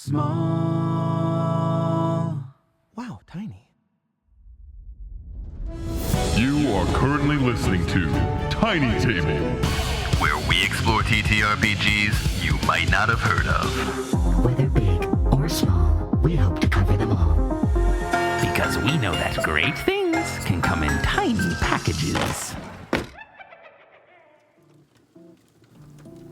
small. Wow, tiny. You are currently listening to Tiny Table, where we explore TTRPGs you might not have heard of. Whether big or small, we hope to cover them all. Because we know that great things can come in tiny packages.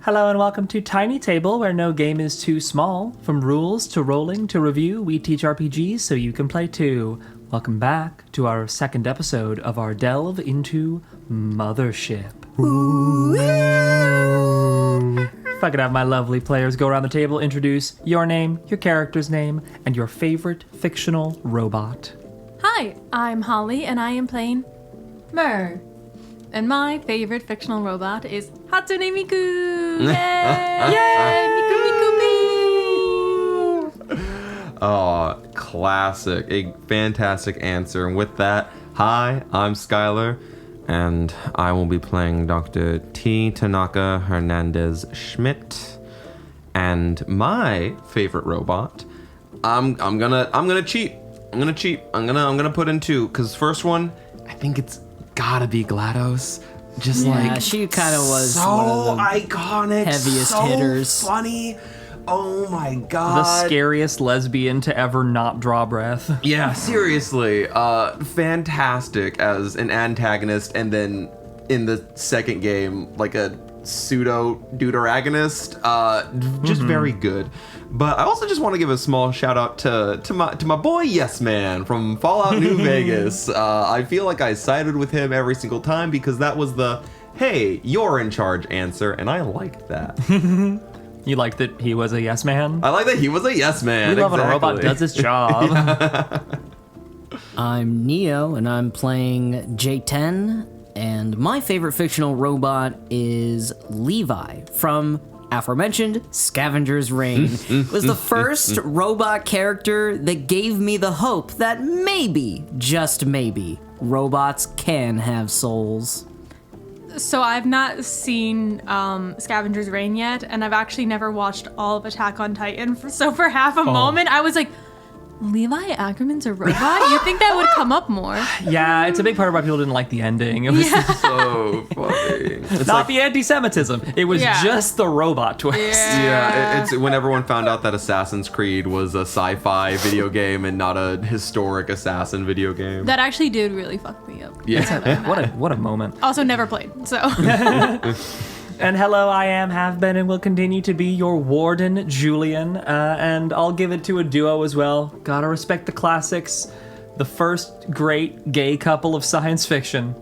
Hello and welcome to Tiny Table, where no game is too small. From rules to rolling to review, we teach RPGs so you can play too. Welcome back to our second episode of our delve into Mothership. If I could have my lovely players go around the table, introduce your name, your character's name, and your favorite fictional robot. Hi, I'm Holly, and I am playing M.E.R. And my favorite fictional robot is Hatsune Miku! Yay! Yay! Miku Miku me! Oh, classic. A fantastic answer. And with that, hi, I'm Skylar, and I will be playing Dr. T. Tanaka Hernandez Schmidt. And my favorite robot, I'm gonna cheat. I'm gonna put in two, because first one, I think it's gotta be GLaDOS. Yeah, she kind of was so one of the iconic, heaviest so hitters. Funny. Oh my god. The scariest lesbian to ever not draw breath. Yeah, seriously. Fantastic as an antagonist, and then in the second game, like a pseudo deuteragonist. Just very good. But I also just want to give a small shout out to my boy Yes Man from Fallout New Vegas. I feel like I sided with him every single time because that was the "Hey, you're in charge" answer, and I liked that. You like that he was a yes man? I like that he was a yes man. We love when a robot does his job. I'm Neo, and I'm playing J10, and my favorite fictional robot is Levi from aforementioned Scavenger's Reign. It was the first robot character that gave me the hope that maybe, just maybe, robots can have souls. So I've not seen Scavenger's Reign yet, and I've actually never watched all of Attack on Titan. So for half a moment, I was like, Levi Ackerman's a robot? You think that would come up more? Yeah, it's a big part of why people didn't like the ending. It was So funny. It's not the anti-Semitism. It was just the robot twist. Yeah, it's when everyone found out that Assassin's Creed was a sci-fi video game and not a historic assassin video game. That actually did really fuck me up. Yeah. What a moment. Also never played, so. And hello, I have been, and will continue to be your warden, Julian. And I'll give it to a duo as well. Gotta respect the classics. The first great gay couple of science fiction.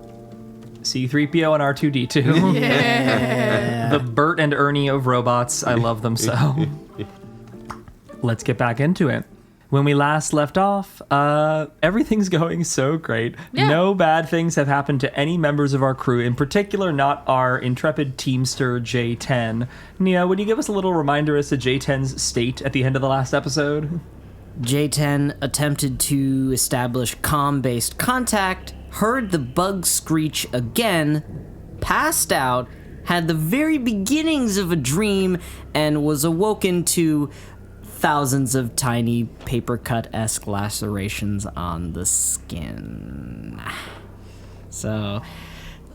C-3PO and R2-D2. Yeah. The Bert and Ernie of robots. I love them so. Let's get back into it. When we last left off, everything's going so great. Yeah. No bad things have happened to any members of our crew, in particular not our intrepid teamster J10. Nia, would you give us a little reminder as to J10's state at the end of the last episode? J10 attempted to establish comm-based contact, heard the bug screech again, passed out, had the very beginnings of a dream, and was awoken to thousands of tiny paper cut-esque lacerations on the skin. So,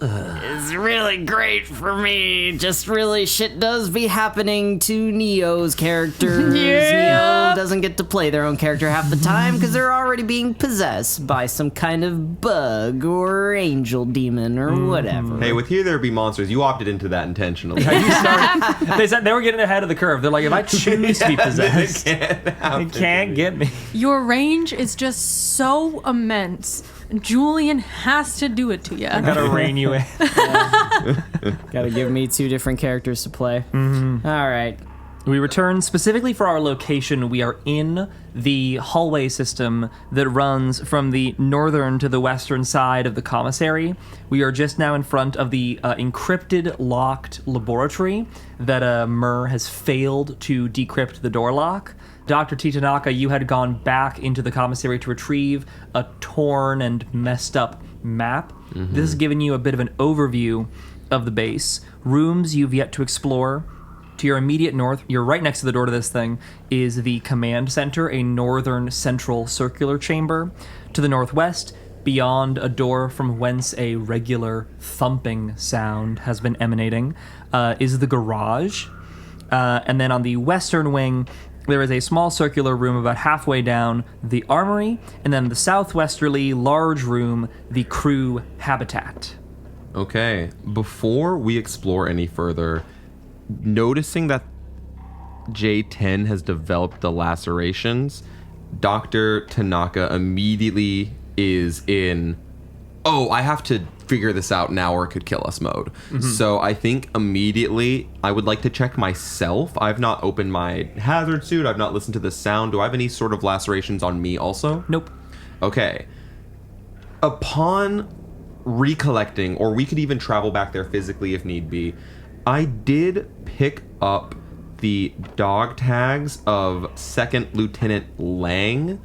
it's really great for me. Just really shit does be happening to Neo's characters. Neo doesn't get to play their own character half the time because they're already being possessed by some kind of bug or angel demon or whatever. Hey, with Here There Be Monsters, you opted into that intentionally. They said they were getting ahead of the curve. They're like, if I choose to be possessed, they can't get me. Your range is just so immense. Julian has to do it to you. I gotta rein you in. Gotta give me two different characters to play. All right. We return specifically for our location. We are in the hallway system that runs from the northern to the western side of the commissary. We are just now in front of the encrypted, locked laboratory that M.E.R has failed to decrypt the door lock. Dr. T. Tanaka, you had gone back into the commissary to retrieve a torn and messed up map. This has given you a bit of an overview of the base. Rooms you've yet to explore, To your immediate north, you're right next to the door to this thing, is the command center, a northern central circular chamber. To the northwest, beyond a door from whence a regular thumping sound has been emanating, is the garage. And then on the western wing, there is a small circular room about halfway down, the armory, and then the southwesterly large room, the crew habitat. Okay, before we explore any further, noticing that J10 has developed the lacerations, Dr. Tanaka immediately is in, oh, I have to figure this out now or it could kill us mode. So I think immediately I would like to check myself. I've not opened my hazard suit. I've not listened to the sound. Do I have any sort of lacerations on me also? Nope. Okay. Upon recollecting, or we could even travel back there physically if need be, I did pick up the dog tags of Second Lieutenant Lang,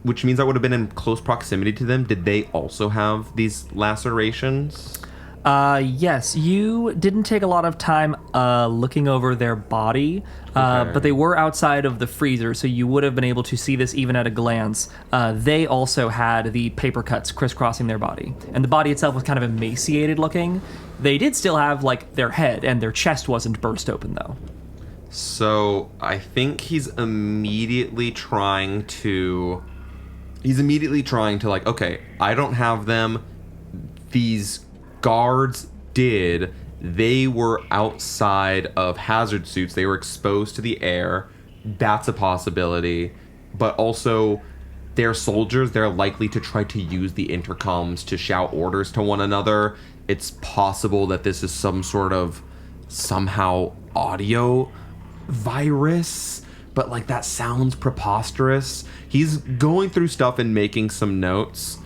which means I would have been in close proximity to them. Did they also have these lacerations? Yes, you didn't take a lot of time looking over their body, but they were outside of the freezer, so you would have been able to see this even at a glance. They also had the paper cuts crisscrossing their body, and the body itself was kind of emaciated looking. They did still have, like, their head, and their chest wasn't burst open, though. So I think he's immediately trying to, like, okay, I don't have them. These guards did. They were outside of hazard suits. They were exposed to the air. That's a possibility. But also, they're soldiers. They're likely to try to use the intercoms to shout orders to one another. It's possible that this is some sort of somehow audio virus, but like that sounds preposterous. He's going through stuff and making some notes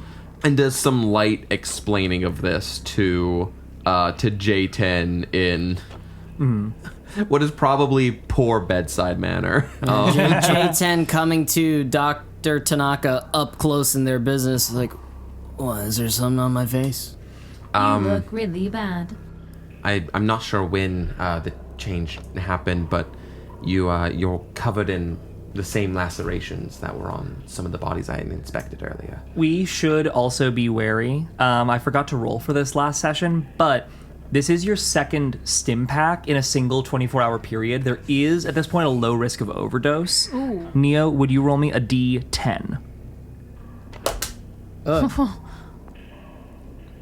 and does some light explaining of this to J10 in what is probably poor bedside manner. J10 coming to Dr. Tanaka up close in their business, like, what, is there something on my face? You look really bad. I'm not sure when the change happened, but you're covered in the same lacerations that were on some of the bodies I inspected earlier. We should also be wary. I forgot to roll for this last session, but this is your second stim pack in a single 24-hour period. There is, at this point, a low risk of overdose. Ooh. Neo, would you roll me a D10?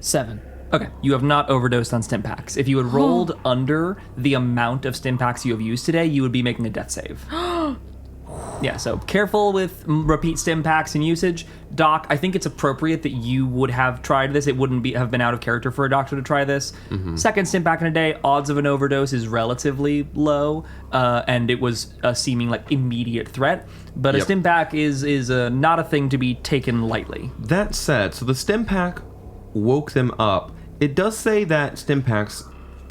7. Okay, you have not overdosed on stim packs. If you had rolled under the amount of stim packs you have used today, you would be making a death save. Yeah, so careful with repeat stim packs and usage. Doc, I think it's appropriate that you would have tried this. It wouldn't have been out of character for a doctor to try this. Second stim pack in a day, odds of an overdose is relatively low, and it was a seeming like immediate threat. But a stim pack is not a thing to be taken lightly. That said, so the stim pack woke them up. It does say that stim packs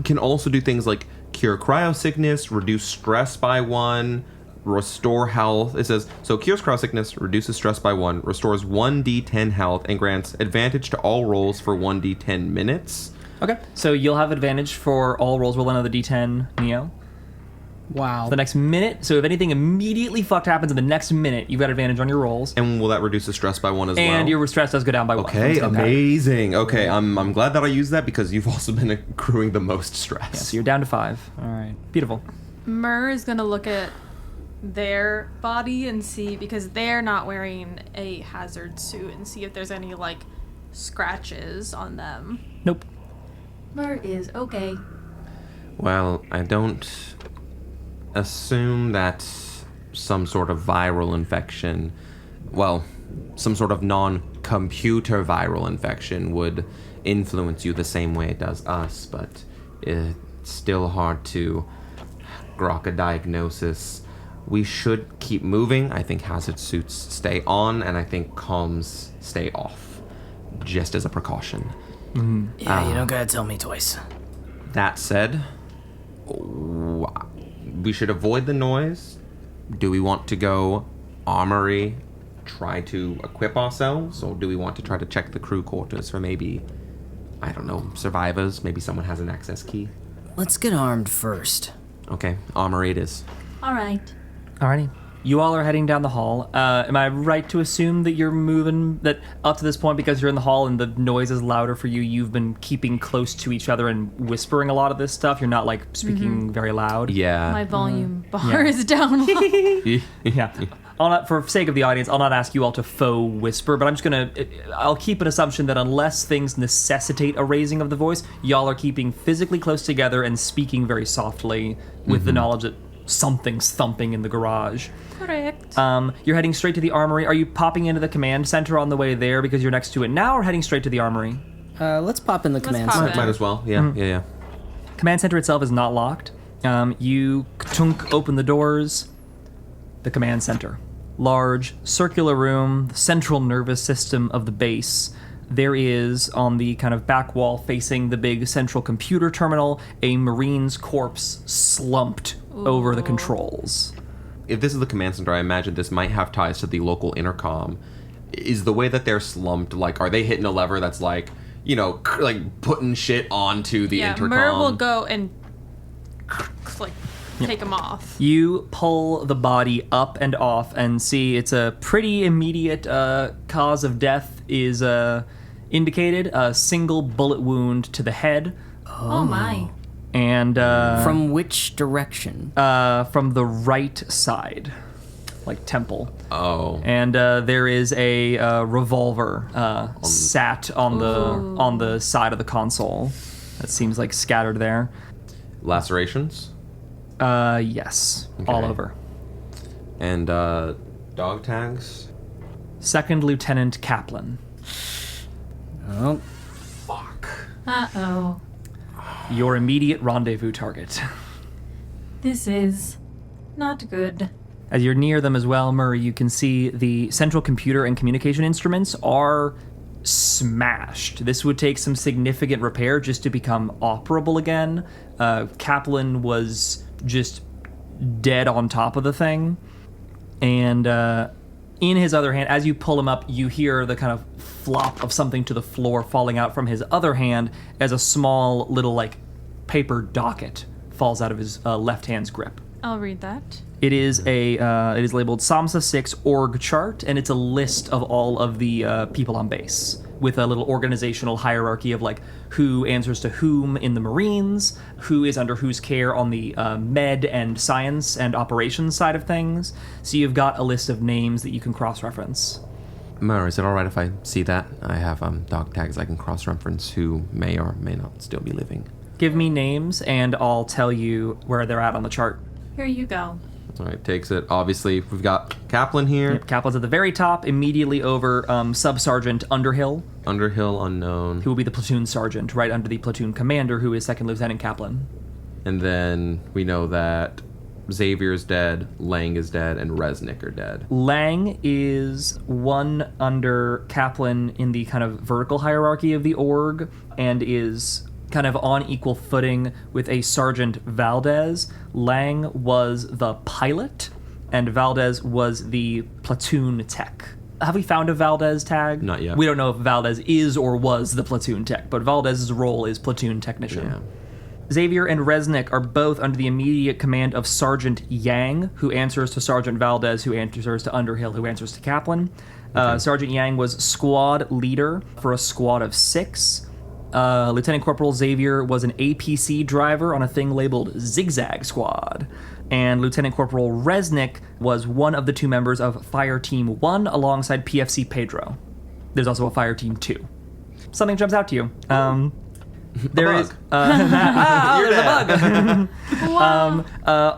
can also do things like cure cryosickness, reduce stress by 1, restore health. It says, so cures cryosickness, reduces stress by 1, restores 1d10 health, and grants advantage to all rolls for 1d10 minutes. Okay, so you'll have advantage for all rolls. Roll another d10, Neo. Wow. For the next minute, so if anything immediately fucked happens in the next minute, you've got advantage on your rolls. And will that reduce the stress by 1 as well? And your stress does go down by 1. Okay, amazing. Okay, I'm glad that I used that because you've also been accruing the most stress. Yeah, so you're down to 5. All right, beautiful. M.E.R is gonna look at their body and see, because they're not wearing a hazard suit, and see if there's any like scratches on them. Nope. M.E.R is okay. Well, I don't assume that some sort of viral infection, well, some sort of non-computer viral infection would influence you the same way it does us, but it's still hard to grok a diagnosis. We should keep moving. I think hazard suits stay on, and I think comms stay off, just as a precaution. Yeah, you don't gotta tell me twice. That said, we should avoid the noise. Do we want to go armory, try to equip ourselves, or do we want to try to check the crew quarters for maybe, I don't know, survivors? Maybe someone has an access key. Let's get armed first. Okay, armory it is. All right. Alrighty. You all are heading down the hall. Am I right to assume that you're moving, that up to this point, because you're in the hall and the noise is louder for you, you've been keeping close to each other and whispering a lot of this stuff? You're not, like, speaking very loud? Yeah. My volume bar is down. Yeah. For sake of the audience, I'll not ask you all to faux whisper, but I'm just I'll keep an assumption that unless things necessitate a raising of the voice, y'all are keeping physically close together and speaking very softly with the knowledge that something's thumping in the garage. Correct. You're heading straight to the armory. Are you popping into the command center on the way there because you're next to it now, or heading straight to the armory? Let's pop in the command pop center. in. Might as well. Yeah, yeah. Command center itself is not locked. You open the doors. The command center. Large, circular room, the central nervous system of the base. There is, on the kind of back wall facing the big central computer terminal, a Marine's corpse slumped over the controls. If this is the command center, I imagine this might have ties to the local intercom. Is the way that they're slumped, like, are they hitting a lever that's like, you know, like putting shit onto the intercom? Mer will go and like take them off. You pull the body up and off and see it's a pretty immediate cause of death is indicated. A single bullet wound to the head. Oh my. And From which direction? from the right side, like temple. Oh. And there is a revolver sat on the side of the console. That seems like scattered there. Lacerations? Yes, all over. And dog tags? Second Lieutenant Kaplan. Oh, Fuck. Uh-oh. Your immediate rendezvous target. This is not good. As you're near them as well, Murray, you can see the central computer and communication instruments are smashed. This would take some significant repair just to become operable again. Kaplan was just dead on top of the thing. And in his other hand, as you pull him up, you hear the kind of flop of something to the floor falling out from his other hand as a small little, like, paper docket falls out of his left hand's grip. I'll read that. It is it is labeled SAMSA 6 org chart, and it's a list of all of the people on base with a little organizational hierarchy of like who answers to whom in the Marines, who is under whose care on the med and science and operations side of things. So you've got a list of names that you can cross-reference. Mer, is it alright if I see that? I have dog tags I can cross-reference who may or may not still be living. Give me names, and I'll tell you where they're at on the chart. Here you go. Alright, takes it. Obviously, we've got Kaplan here. Yep, Kaplan's at the very top, immediately over Sub-Sergeant Underhill, Underhill, unknown. who will be the platoon sergeant, right under the platoon commander, who is Second Lieutenant Kaplan. And then we know that Xavier's dead, Lang is dead, and Resnick are dead. Lang is one under Kaplan in the kind of vertical hierarchy of the org, and is kind of on equal footing with a Sergeant Valdez. Lang was the pilot, and Valdez was the platoon tech. Have we found a Valdez tag? Not yet. We don't know if Valdez is or was the platoon tech, but Valdez's role is platoon technician. Yeah. Xavier and Resnick are both under the immediate command of Sergeant Yang, who answers to Sergeant Valdez, who answers to Underhill, who answers to Kaplan. Sergeant Yang was squad leader for a squad of 6. Lieutenant Corporal Xavier was an APC driver on a thing labeled Zigzag Squad. And Lieutenant Corporal Resnick was one of the 2 members of Fire Team 1 alongside PFC Pedro. There's also a Fire Team 2. Something jumps out to you. There is there's a bug.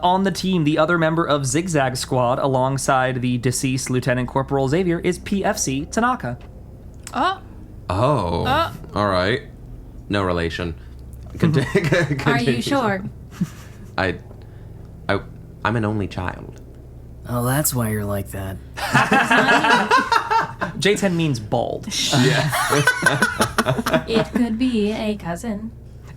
On the team, the other member of Zigzag Squad alongside the deceased Lieutenant Corporal Xavier is PFC Tanaka. Oh, Alright. No relation. Are you sure? I'm an only child. Oh, that's why you're like that. J10 means bald. It could be a cousin.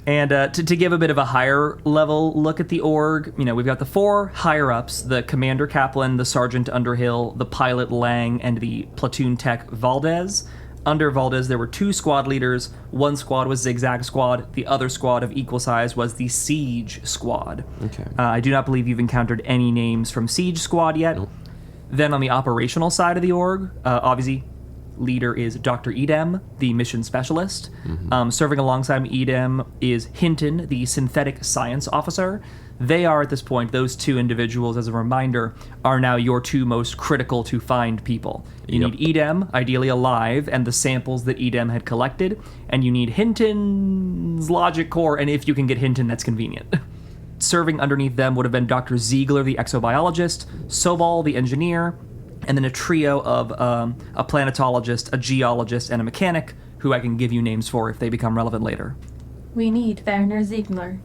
And to give a bit of a higher level look at the org, you know, we've got the 4 higher ups: the Commander Kaplan, the Sergeant Underhill, the Pilot Lang, and the Platoon Tech Valdez. under Valdez, there were 2 squad leaders. One squad was Zigzag Squad. The other squad of equal size was the Siege Squad. Okay. I do not believe you've encountered any names from Siege Squad yet. Nope. Then on the operational side of the org, obviously, leader is Dr. Edem, the mission specialist. Serving alongside Edem is Hinton, the synthetic science officer. They are, at this point, those 2 individuals, as a reminder, are now your 2 most critical to find people. You need Edem, ideally alive, and the samples that Edem had collected, and you need Hinton's logic core, and if you can get Hinton, that's convenient. Serving underneath them would have been Dr. Ziegler, the exobiologist, Sobal, the engineer, and then a trio of a planetologist, a geologist, and a mechanic, who I can give you names for if they become relevant later. We need Werner Ziegler.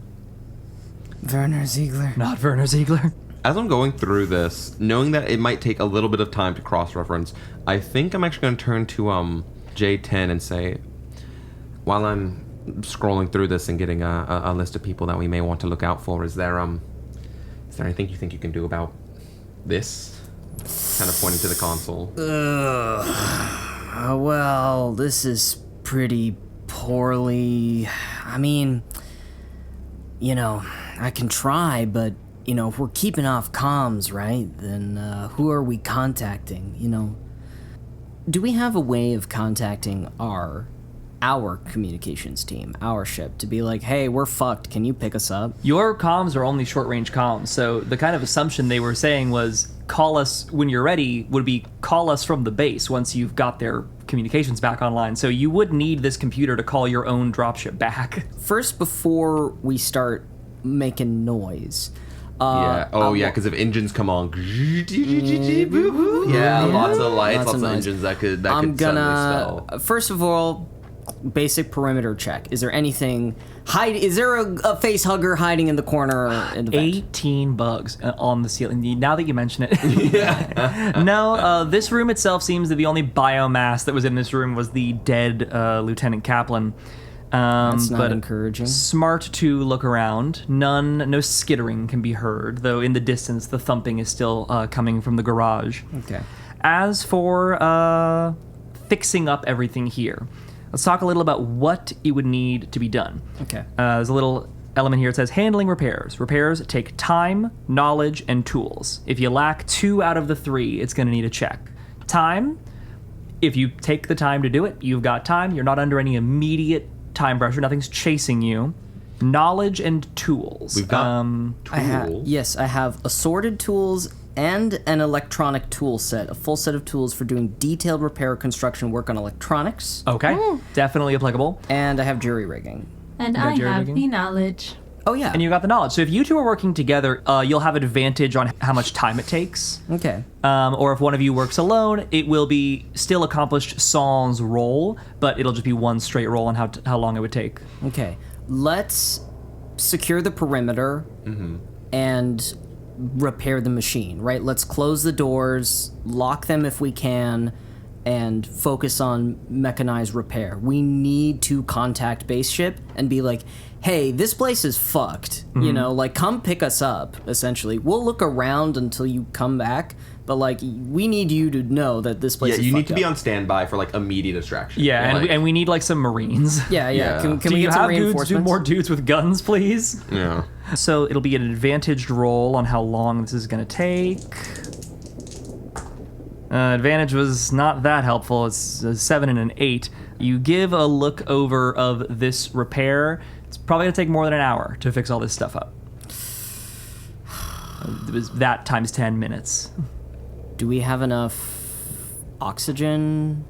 Werner Ziegler. Not Werner Ziegler. As I'm going through this, knowing that it might take a little bit of time to cross-reference, I think I'm actually going to turn to J10 and say, while I'm scrolling through this and getting a list of people that we may want to look out for, is there anything you think you can do about this? Kind of pointing to the console. Well, this is pretty poorly. I mean, I can try, but, if we're keeping off comms, right, then who are we contacting, Do we have a way of contacting our communications team, our ship, to be like, hey, we're fucked, can you pick us up? Your comms are only short-range comms, so the kind of assumption they were saying was call us when you're ready would be call us from the base once you've got their communications back online. So you would need this computer to call your own dropship back. First, before we start making noise... because if engines come on... lots of lights, lots of engines that could suddenly spell. First of all, basic perimeter check. Is there anything... Is there a face hugger hiding in the corner? In the 18 bugs on the ceiling. Now that you mention it. No, this room itself seems that the only biomass that was in this room was the dead Lieutenant Kaplan. That's not but encouraging. Smart to look around. No skittering can be heard, though in the distance the thumping is still coming from the garage. Okay. As for fixing up everything here, let's talk a little about what it would need to be done. Okay. There's a little element here. It says handling repairs. Repairs take time, knowledge, and tools. If you lack 2 out of the 3, it's going to need a check. Time, if you take the time to do it, you've got time. You're not under any immediate time pressure. Nothing's chasing you. Knowledge and tools. We've got tools. I have assorted tools and an electronic tool set, a full set of tools for doing detailed repair construction work on electronics. Okay, definitely applicable. And I have jury rigging. And I have the knowledge. Oh, yeah. And you got the knowledge. So if you 2 are working together, you'll have advantage on how much time it takes. Okay. Or if one of you works alone, it will be still accomplished sans roll, but it'll just be one straight roll on how long it would take. Okay. Let's secure the perimeter and repair the machine, right? Let's close the doors, lock them if we can, and focus on mechanized repair. We need to contact base ship and be like, hey, this place is fucked. Come pick us up, essentially. We'll look around until you come back, but, we need you to know that this place is fucked. Yeah, you need to be on standby for, immediate distraction. Yeah, and we need, some Marines. Yeah. Can Do we you get some have reinforcements? more dudes with guns, please? Yeah. So it'll be an advantaged roll on how long this is going to take. Advantage was not that helpful. It's a 7 and an 8. You give a look over of this repair. It's probably going to take more than an hour to fix all this stuff up. It was that times 10 minutes. Do we have enough oxygen?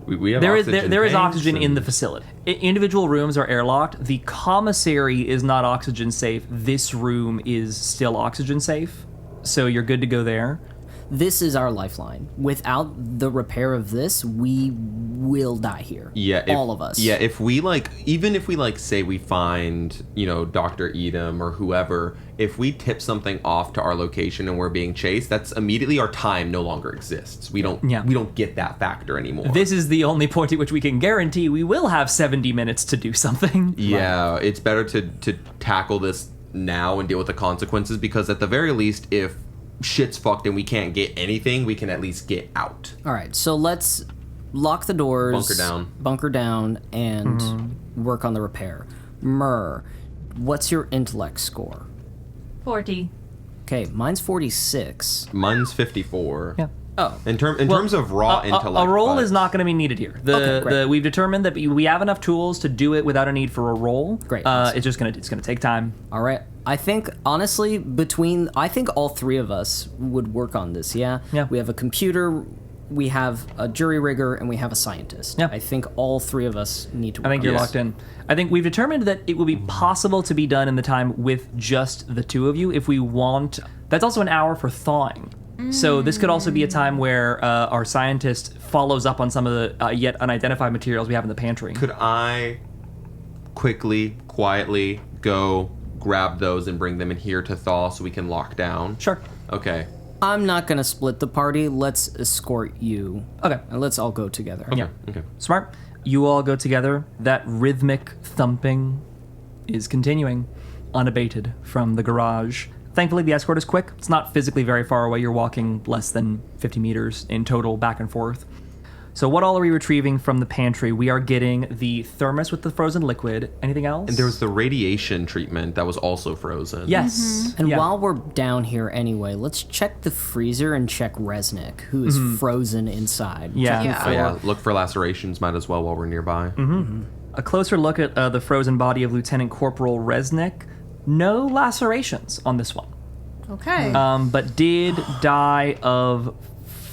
We have there oxygen is tanks oxygen in and- the facility. Individual rooms are airlocked. The commissary is not oxygen safe. This room is still oxygen safe. So you're good to go there. This is our lifeline. Without the repair of this, we will die here. Yeah, all of us. Yeah, if we even if we say we find, Dr. Edem or whoever, if we tip something off to our location and we're being chased, that's immediately our time no longer exists. We don't get that factor anymore. This is the only point at which we can guarantee we will have 70 minutes to do something. Yeah, it's better to tackle this now and deal with the consequences, because at the very least, if shit's fucked and we can't get anything, we can at least get out. All right, so let's lock the doors, bunker down, and work on the repair. M.E.R, what's your intellect score? 40. Okay, mine's 46. Mine's 54. Yeah. Oh. In terms of raw intellect. A roll but- is not going to be needed here. Okay, great. We've determined that we have enough tools to do it without a need for a roll. Great. It's gonna take time. All right. I think, honestly, I think all three of us would work on this, yeah? Yeah. We have a computer, we have a jury rigger, and we have a scientist. Yeah. I think all three of us need to work I think on you're this. locked in. I think we've determined that it will be possible to be done in the time with just the two of you if we want. That's also an hour for thawing. So this could also be a time where our scientist follows up on some of the yet unidentified materials we have in the pantry. Could I quickly, quietly go grab those and bring them in here to thaw so we can lock down? Sure. Okay. I'm not going to split the party. Let's escort you. Okay. And let's all go together. Yeah. Okay. Smart. You all go together. That rhythmic thumping is continuing, unabated from the garage. Thankfully, the escort is quick. It's not physically very far away. You're walking less than 50 meters in total back and forth. So what all are we retrieving from the pantry? We are getting the thermos with the frozen liquid. Anything else? And there was the radiation treatment that was also frozen. Yes. And Yeah. while we're down here anyway, let's check the freezer and check Resnick, who is frozen inside. Yeah. Checking Yeah. Oh, yeah. Look for lacerations. Might as well while we're nearby. A closer look at the frozen body of Lieutenant Corporal Resnick. No lacerations on this one. Okay. But did die of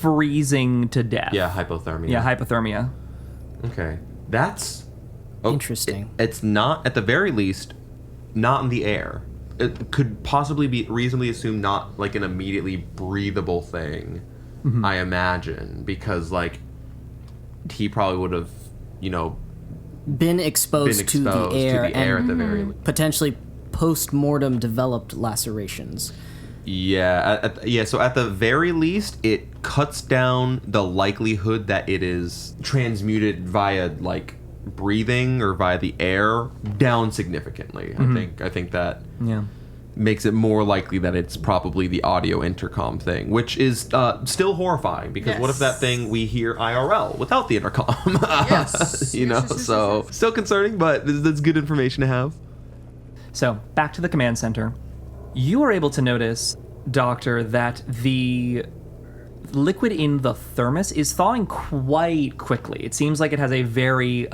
freezing to death. Yeah, hypothermia. Yeah, hypothermia. Okay. That's Interesting. It's not, at the very least, not in the air. It could possibly be reasonably assumed not like an immediately breathable thing, I imagine, because like he probably would have, Been exposed, to the air, and at the very least. potentially post-mortem developed lacerations. Yeah, so at the very least, it cuts down the likelihood that it is transmuted via like breathing or via the air down significantly. I think that makes it more likely that it's probably the audio intercom thing, which is still horrifying because what if that thing we hear IRL without the intercom? Yes. So still concerning, but that's good information to have. So, back to the command center. You are able to notice, Doctor, that the liquid in the thermos is thawing quite quickly. It seems like it has a very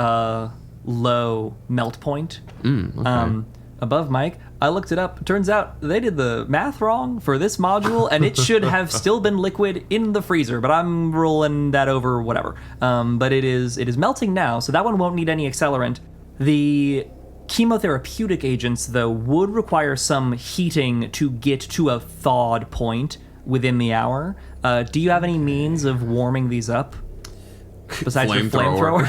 low melt point. Okay. Above Mike, I looked it up. Turns out they did the math wrong for this module, and it should have still been liquid in the freezer, but I'm rolling that over whatever. But it is melting now, so that one won't need any accelerant. The chemotherapeutic agents, though, would require some heating to get to a thawed point within the hour. Do you have any means of warming these up? Besides your flamethrower?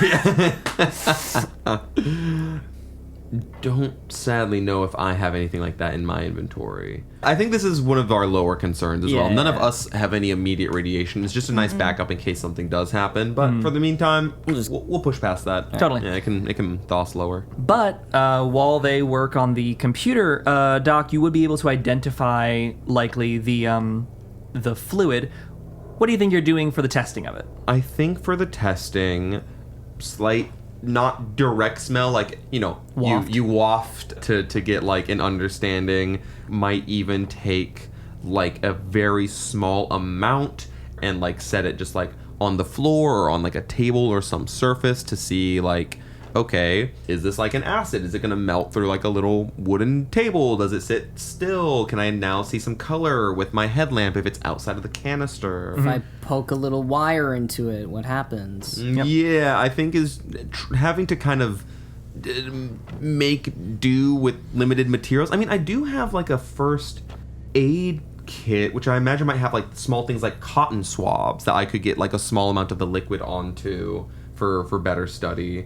Don't sadly know if I have anything like that in my inventory. I think this is one of our lower concerns as well. None of us have any immediate radiation. It's just a nice backup in case something does happen. But for the meantime, we'll push past that. Totally. Yeah, it can thaw slower. But while they work on the computer, Doc, you would be able to identify likely the fluid. What do you think you're doing for the testing of it? I think for the testing, slight, not direct smell, like, Waft. you waft to get like an understanding. Might even take like a very small amount and like set it just like on the floor or on like a table or some surface to see like, okay, is this like an acid? Is it going to melt through like a little wooden table? Does it sit still? Can I now see some color with my headlamp if it's outside of the canister? If I poke a little wire into it, what happens? Yeah, I think is having to kind of make do with limited materials. I mean, I do have like a first aid kit, which I imagine might have like small things like cotton swabs that I could get like a small amount of the liquid onto for better study.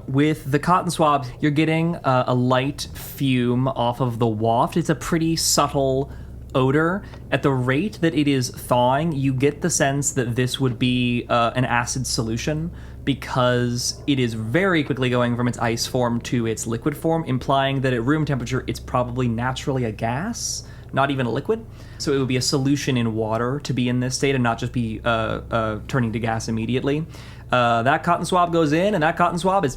With the cotton swabs, you're getting a light fume off of the waft. It's a pretty subtle odor. At the rate that it is thawing, you get the sense that this would be an acid solution because it is very quickly going from its ice form to its liquid form, implying that at room temperature, it's probably naturally a gas. not even a liquid. So it would be a solution in water to be in this state and not just be turning to gas immediately. That cotton swab goes in, and that cotton swab is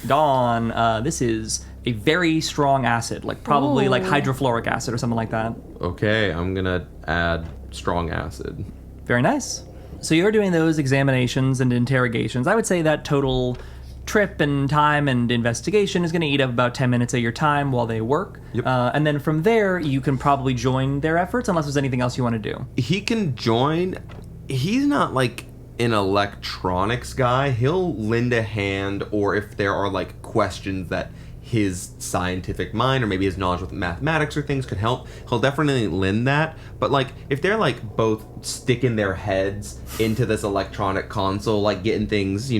gone. This is a very strong acid, like probably like hydrofluoric acid or something like that. Okay, I'm gonna add strong acid. Very nice. So you're doing those examinations and interrogations. I would say that total trip and time and investigation is going to eat up about 10 minutes of your time while they work. Yep. And then from there, you can probably join their efforts unless there's anything else you want to do. He can join. He's not like an electronics guy. He'll lend a hand, or if there are like questions that his scientific mind or maybe his knowledge with mathematics or things could help, he'll definitely lend that. But like if they're like both sticking their heads into this electronic console, like getting things,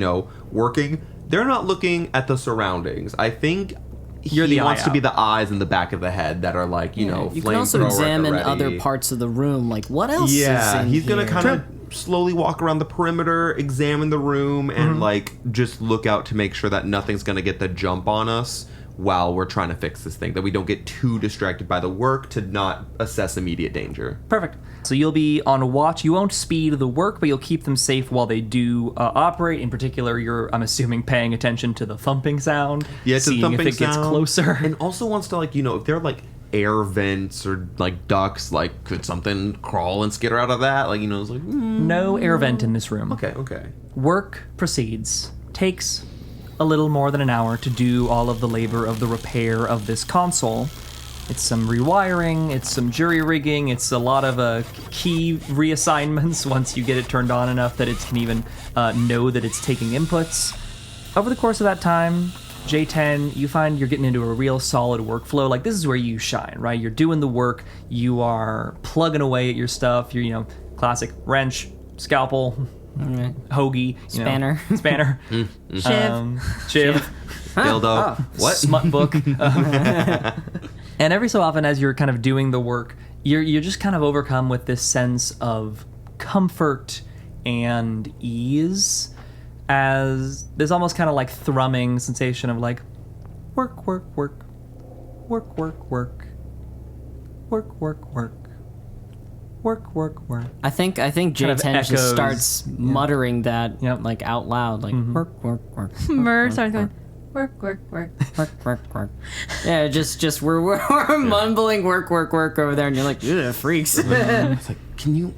working, they're not looking at the surroundings. I think he wants to be the eyes in the back of the head that are like, you can also examine other parts of the room, like what else is in he's gonna here? kind of slowly walk around the perimeter, examine the room, and like just look out to make sure that nothing's gonna get the jump on us while we're trying to fix this thing, that we don't get too distracted by the work to not assess immediate danger. Perfect. So you'll be on watch. You won't speed the work, but you'll keep them safe while they do operate. In particular, you're, I'm assuming, paying attention to the thumping sound, seeing if it gets closer. And also wants to, like, if they're like air vents or like ducts, like could something crawl and skitter out of that? Like, it's like no air vent in this room. Okay. Work proceeds. Takes a little more than an hour to do all of the labor of the repair of this console. It's some rewiring, it's some jury rigging, it's a lot of key reassignments once you get it turned on enough that it can even know that it's taking inputs. Over the course of that time, J10, you find you're getting into a real solid workflow. Like, this is where you shine, right? You're doing the work, you are plugging away at your stuff, you're, classic wrench, scalpel, hoagie, spanner, shiv, dildo, what? smut book. And every so often, as you're kind of doing the work, you're just kind of overcome with this sense of comfort and ease, as there's almost kind of like thrumming sensation of like work, work, work, work, work, work, work, work, work. Work. I think J10 just starts muttering that like out loud, like work. M.E.R starts going, Work. Yeah, just we're mumbling work over there, and you're like, ugh, freaks. It's like, can you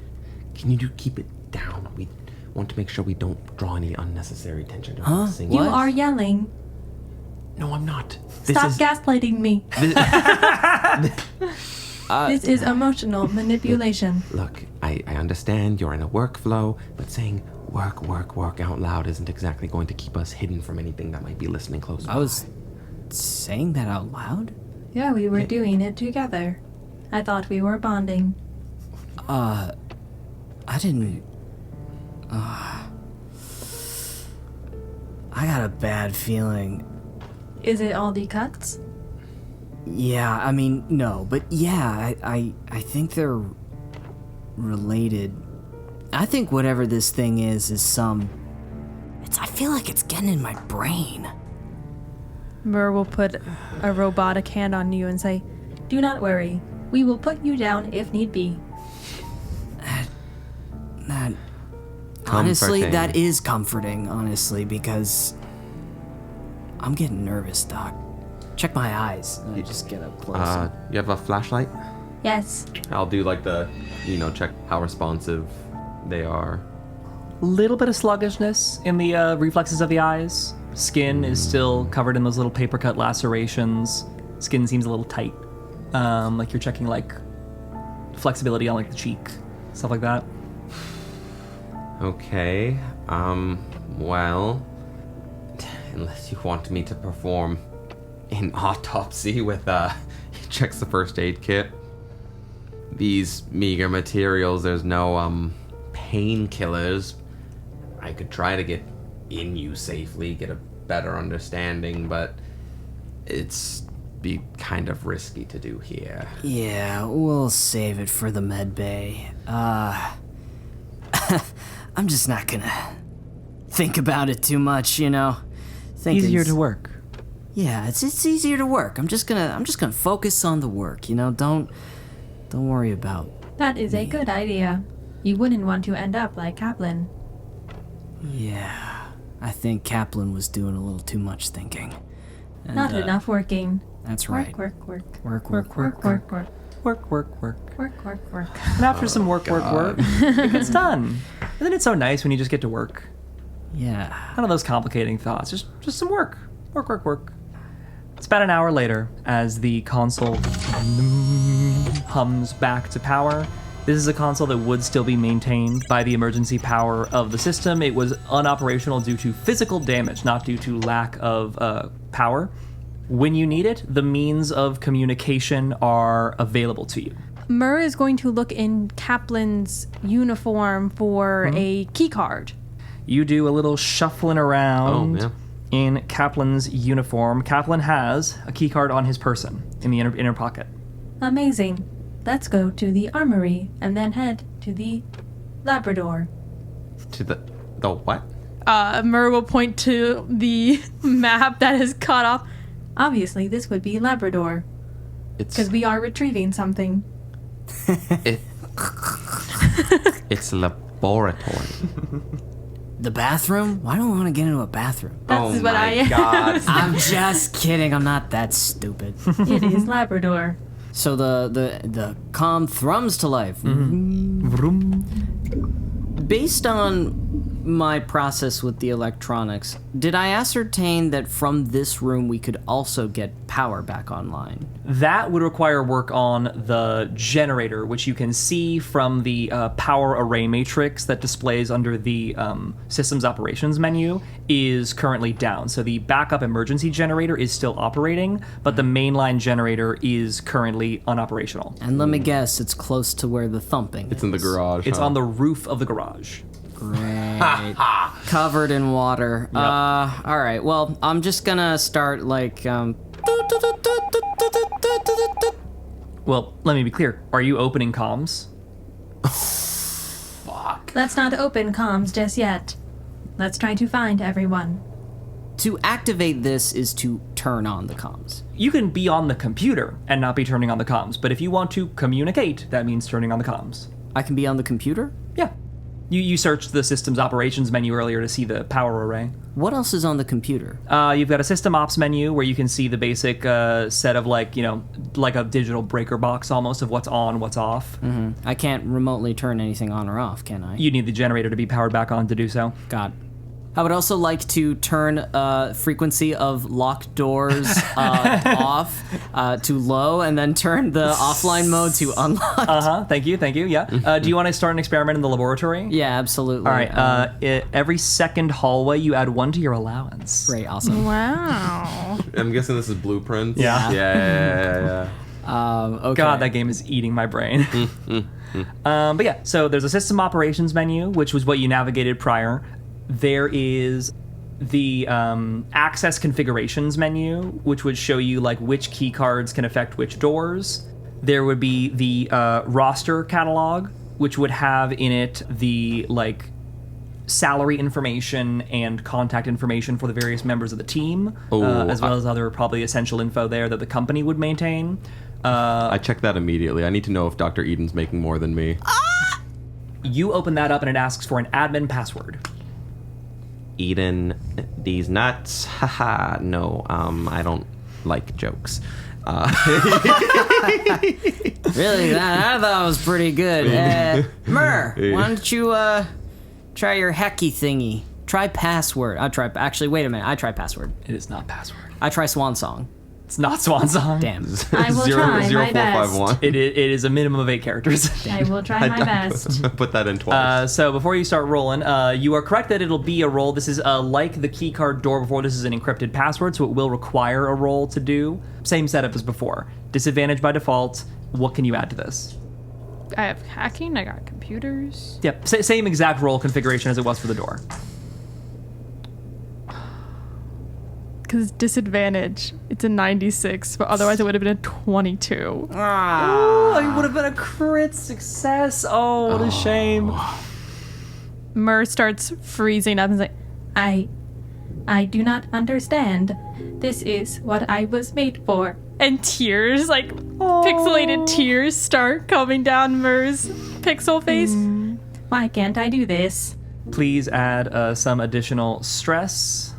keep it down? We want to make sure we don't draw any unnecessary attention to us. You are yelling. No, I'm not. Stop gaslighting me. This is emotional manipulation. Look, I understand you're in a workflow, but saying work out loud isn't exactly going to keep us hidden from anything that might be listening close by. I was saying that out loud? Yeah, we were doing it together. I thought we were bonding. I didn't... I got a bad feeling. Is it all the cuts? Yeah, I mean, no, but yeah, I think they're related. I think whatever this thing is I feel like it's getting in my brain. M.E.R will put a robotic hand on you and say, Do not worry. We will put you down if need be. That honestly, that is comforting, honestly, because I'm getting nervous, Doc. Check my eyes. I just get up close. You have a flashlight? Yes. I'll do like the, check how responsive they are. Little bit of sluggishness in the reflexes of the eyes. Skin is still covered in those little paper cut lacerations. Skin seems a little tight. Like you're checking like flexibility on like the cheek, stuff like that. Okay. Well, unless you want me to perform an autopsy with he checks the first aid kit. These meager materials, there's no painkillers. I could try to get in you safely, get a better understanding, but it's be kind of risky to do here. Yeah, we'll save it for the med bay. I'm just not gonna think about it too much, Easier to work. Yeah, it's easier to work. I'm just gonna focus on the work, Don't Don't worry about. That is a good idea. You wouldn't want to end up like Kaplan. Yeah, I think Kaplan was doing a little too much thinking. And, Not enough working. That's right. Work. Work. Work, work, Work. And after some work, it gets done. Isn't it so nice when you just get to work? Yeah. None of those complicating thoughts. Just some work. Work. It's about an hour later as the console hums back to power. This is a console that would still be maintained by the emergency power of the system. It was unoperational due to physical damage, not due to lack of power. When you need it, the means of communication are available to you. M.E.R is going to look in Kaplan's uniform for a key card. You do a little shuffling around in Kaplan's uniform. Kaplan has a key card on his person in the inner pocket. Amazing. Let's go to the armory and then head to the Labrador. To the what? M.E.R will point to the map that is cut off. Obviously, this would be Labrador. Because we are retrieving something. It's a laboratory. The bathroom? Why don't I want to get into a bathroom? That's what I am. God. I'm just kidding. I'm not that stupid. It is Labrador. So the comm thrums to life. Based on my process with the electronics, did I ascertain that from this room we could also get power back online? That would require work on the generator, which you can see from the power array matrix that displays under the systems operations menu is currently down. So the backup emergency generator is still operating, but the mainline generator is currently unoperational. And let me guess, it's close to where the thumping It's in the garage. It's on the roof of the garage. Great. Covered in water. Yep. All right. Well, I'm just gonna start like Well, let me be clear. Are you opening comms? Let's not open comms just yet. Let's try to find everyone. To activate this is to turn on the comms. You can be on the computer and not be turning on the comms, but if you want to communicate, that means turning on the comms. I can be on the computer? Yeah. You searched the systems operations menu earlier to see the power array. What else is on the computer? You've got a system ops menu where you can see the basic set of like a digital breaker box almost of what's on, what's off. I can't remotely turn anything on or off, can I? You need the generator to be powered back on to do so. Got it. I would also like to turn frequency of locked doors off to low, and then turn the offline mode to unlocked. Thank you. Yeah. Do you want to start an experiment in the laboratory? Yeah, absolutely. All right. Every second hallway, you add 1 to your allowance. Great, awesome. Wow. I'm guessing this is blueprints. Yeah. Yeah. Okay. God, that game is eating my brain. But yeah, so there's a system operations menu, which was what you navigated prior. There is the access configurations menu, which would show you like which key cards can affect which doors. There would be the roster catalog, which would have in it the like salary information and contact information for the various members of the team, as well as other probably essential info there that the company would maintain. I checked that immediately. I need to know if Dr. Eden's making more than me. You open that up and it asks for an admin password. Eden, these nuts. Haha. No, I don't like jokes. Really? I thought it was pretty good. M.E.R, why don't you try your hacky thingy? Try password. Actually, wait a minute. I try password. It is not password. I try swan song. It's not Swan Song. Damn. I will try my best. 0451. It is a minimum of 8 characters. I will try my best. Put that in twice. So before you start rolling, you are correct that it'll be a roll. This is like the keycard door before. This is an encrypted password, so it will require a roll to do. Same setup as before. Disadvantage by default. What can you add to this? I have hacking. I got computers. Yep, same exact roll configuration as it was for the door. Because disadvantage, it's a 96, but otherwise it would have been a 22. Oh, it would have been a crit success. Oh, what a shame. M.E.R starts freezing up and is like, I do not understand. This is what I was made for. and tears like Pixelated tears start coming down M.E.R's pixel face. Why can't I do this? Please add some additional stress.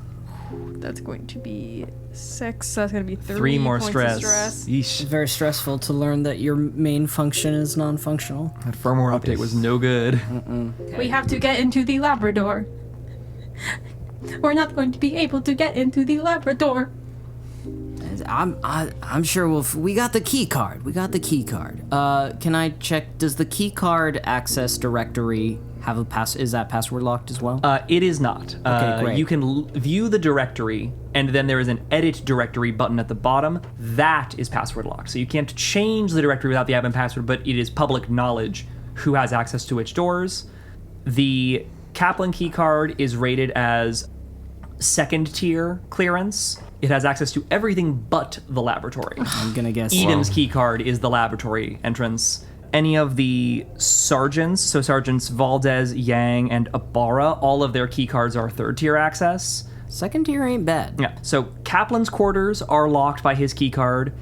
That's going to be 6. So that's going to be 3 more points stress. of stress. Yeesh. Very stressful to learn that your main function is non-functional. That firmware update was no good. We have to get into the Labrador. We're not going to be able to get into the Labrador. I'm sure we got the key card. Can I check? Does the key card access directory have a is that password locked as well? It is not. Okay, great. You can view the directory, and then there is an edit directory button at the bottom. That is password locked. So you can't change the directory without the admin password, but it is public knowledge who has access to which doors. The Kaplan key card is rated as 2nd tier clearance. It has access to everything but the laboratory. I'm gonna guess. Edam's key card is the laboratory entrance. Any of the sergeants, so Sergeants Valdez, Yang, and Ibarra, all of their key cards are 3rd tier access. 2nd tier ain't bad. Yeah, so Kaplan's quarters are locked by his key card,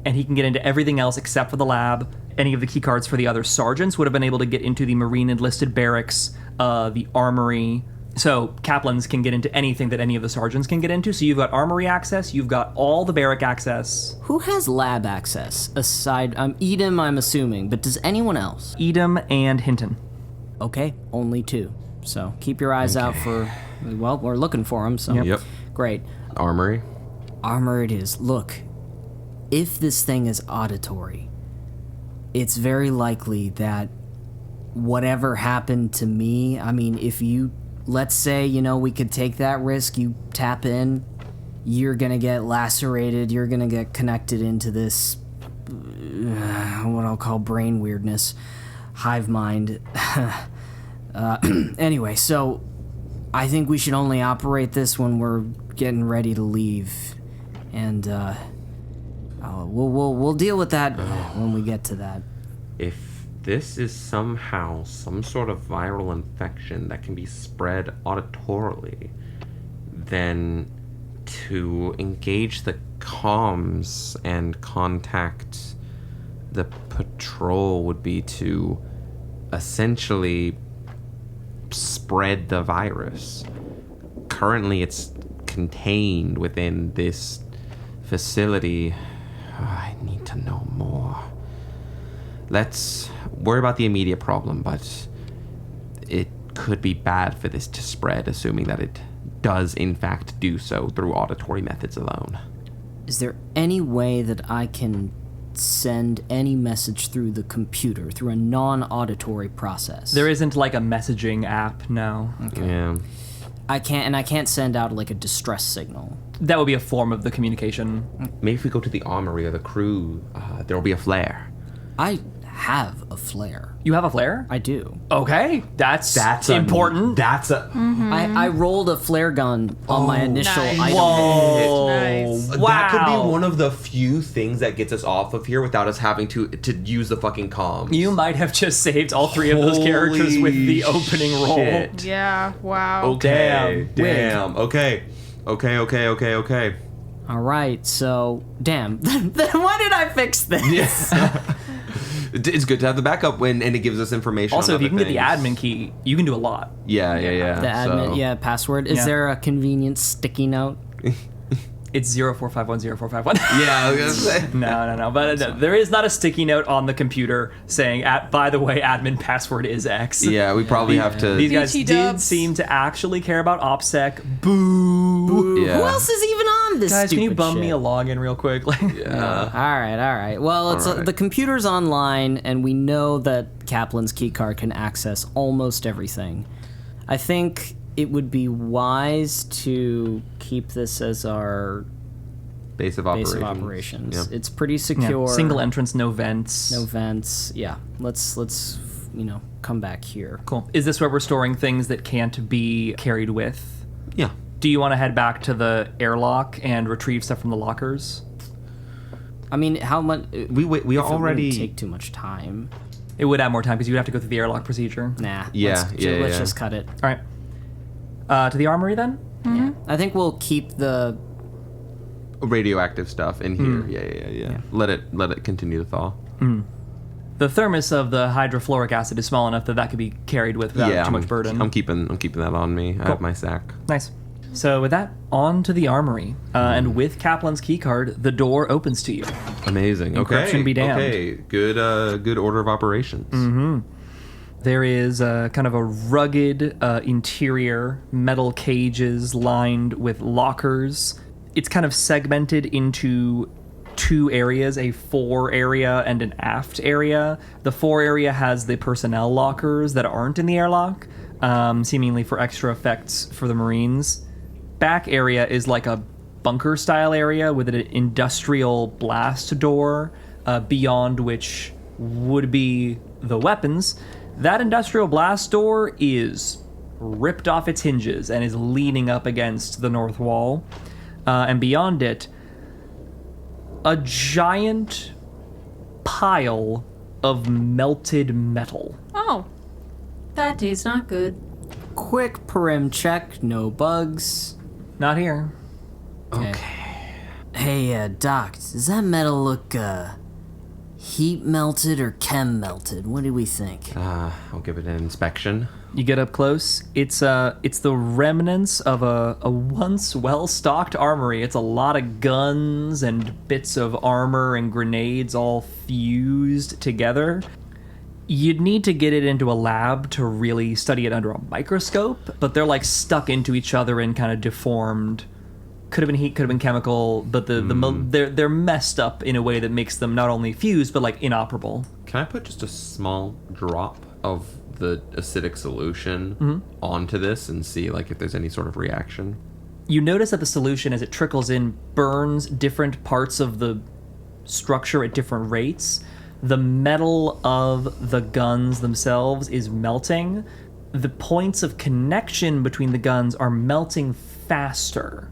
and he can get into everything else except for the lab. Any of the key cards for the other sergeants would have been able to get into the Marine enlisted barracks, the armory. So Kaplan's can get into anything that any of the sergeants can get into. So you've got armory access, you've got all the barrack access. Who has lab access aside? Edam, I'm assuming, but does anyone else? Edam and Hinton. Okay, only 2. So keep your eyes out for. Well, we're looking for them. So Yep. Great. Armory. Armor it is. Look, if this thing is auditory, it's very likely that whatever happened to me. I mean, if you. Let's say, we could take that risk, you tap in, you're gonna get lacerated, you're gonna get connected into this, what I'll call brain weirdness, hive mind. Anyway, so I think we should only operate this when we're getting ready to leave. And, we'll deal with that when we get to that. If this is somehow some sort of viral infection that can be spread auditorily, then to engage the comms and contact the patrol would be to essentially spread the virus. Currently, it's contained within this facility. I need to know more. Let's worry about the immediate problem, but it could be bad for this to spread, assuming that it does in fact do so through auditory methods alone. Is there any way that I can send any message through the computer, through a non-auditory process? There isn't like a messaging app, no. Okay. Yeah. I can't send out like a distress signal. That would be a form of the communication. Maybe if we go to the armory or the crew, there will be a flare. I have a flare. You have a flare? I do. Okay, that's important. I rolled a flare gun on my initial nice. item. Whoa. Nice. Wow. That could be one of the few things that gets us off of here without us having to use the fucking comms. You might have just saved all 3 of those characters with the Holy opening roll. shit. Yeah, wow. Okay. Damn. Okay. All right, so damn. Then why did I fix this? Yes. It's good to have the backup and it gives us information. Also, on if you other can get the things. admin key, you can do a lot. Yeah. The admin, password. Is Yeah. there a convenient sticky note? It's 04510451. Yeah, I was gonna say. No. But there is not a sticky note on the computer saying, by the way, admin password is X. Yeah, we probably have to. These guys BT did dubs. seem to actually care about OPSEC. Boo. Yeah. Who else is even on this Guys, can you stupid bum shit? me a login real quick? Like, Yeah. All right. Well, it's All right. the computer's online, and we know that Kaplan's keycard can access almost everything. I think it would be wise to keep this as our Base of base operations. of operations. Yeah. It's pretty yeah, secure. single entrance, no vents. No vents. Yeah. Let's come back here. Cool. Is this where we're storing things that can't be carried with? Yeah. Do you want to head back to the airlock and retrieve stuff from the lockers? I mean, how much? We already take too much time. It would add more time because you would have to go through the airlock procedure. Nah. Yeah, Let's yeah. just cut it. All right. To the armory then? I think we'll keep the radioactive stuff in here. Yeah. Let it continue to thaw. The thermos of the hydrofluoric acid is small enough that could be carried without too much burden. I'm keeping that on me. I have my sack. Nice. So with that, on to the armory. And with Kaplan's keycard, the door opens to you. Amazing. Encryption be damned. Okay. Good order of operations. There is kind of a rugged interior, metal cages lined with lockers. It's kind of segmented into two areas, a fore area and an aft area. The fore area has the personnel lockers that aren't in the airlock, seemingly for extra effects for the Marines. Back area is like a bunker-style area with an industrial blast door, beyond which would be the weapons. That industrial blast door is ripped off its hinges and is leaning up against the north wall. And beyond it, a giant pile of melted metal. Oh. That is not good. Quick perim check, no bugs. Not here. Okay. Hey, Doc, does that metal look, heat melted or chem melted? What do we think? I'll give it an inspection. You get up close. It's the remnants of a once well-stocked armory. It's a lot of guns and bits of armor and grenades all fused together. You'd need to get it into a lab to really study it under a microscope, but they're like stuck into each other and kind of deformed. Could have been heat, could have been chemical, but they're messed up in a way that makes them not only fused but like inoperable. Can I put just a small drop of the acidic solution onto this and see like if there's any sort of reaction? You notice that the solution, as it trickles in, burns different parts of the structure at different rates. The metal of the guns themselves is melting. The points of connection between the guns are melting faster.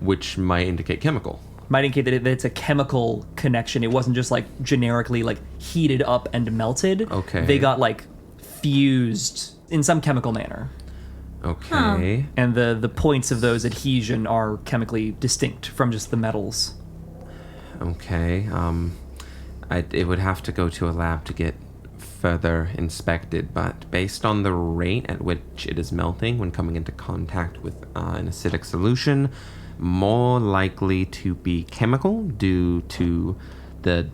Which might indicate chemical. Might indicate that it's a chemical connection. It wasn't just like generically like heated up and melted. Okay. They got like fused in some chemical manner. Okay. And the points of those adhesion are chemically distinct from just the metals. Okay. It would have to go to a lab to get further inspected, but based on the rate at which it is melting when coming into contact with an acidic solution, more likely to be chemical due to the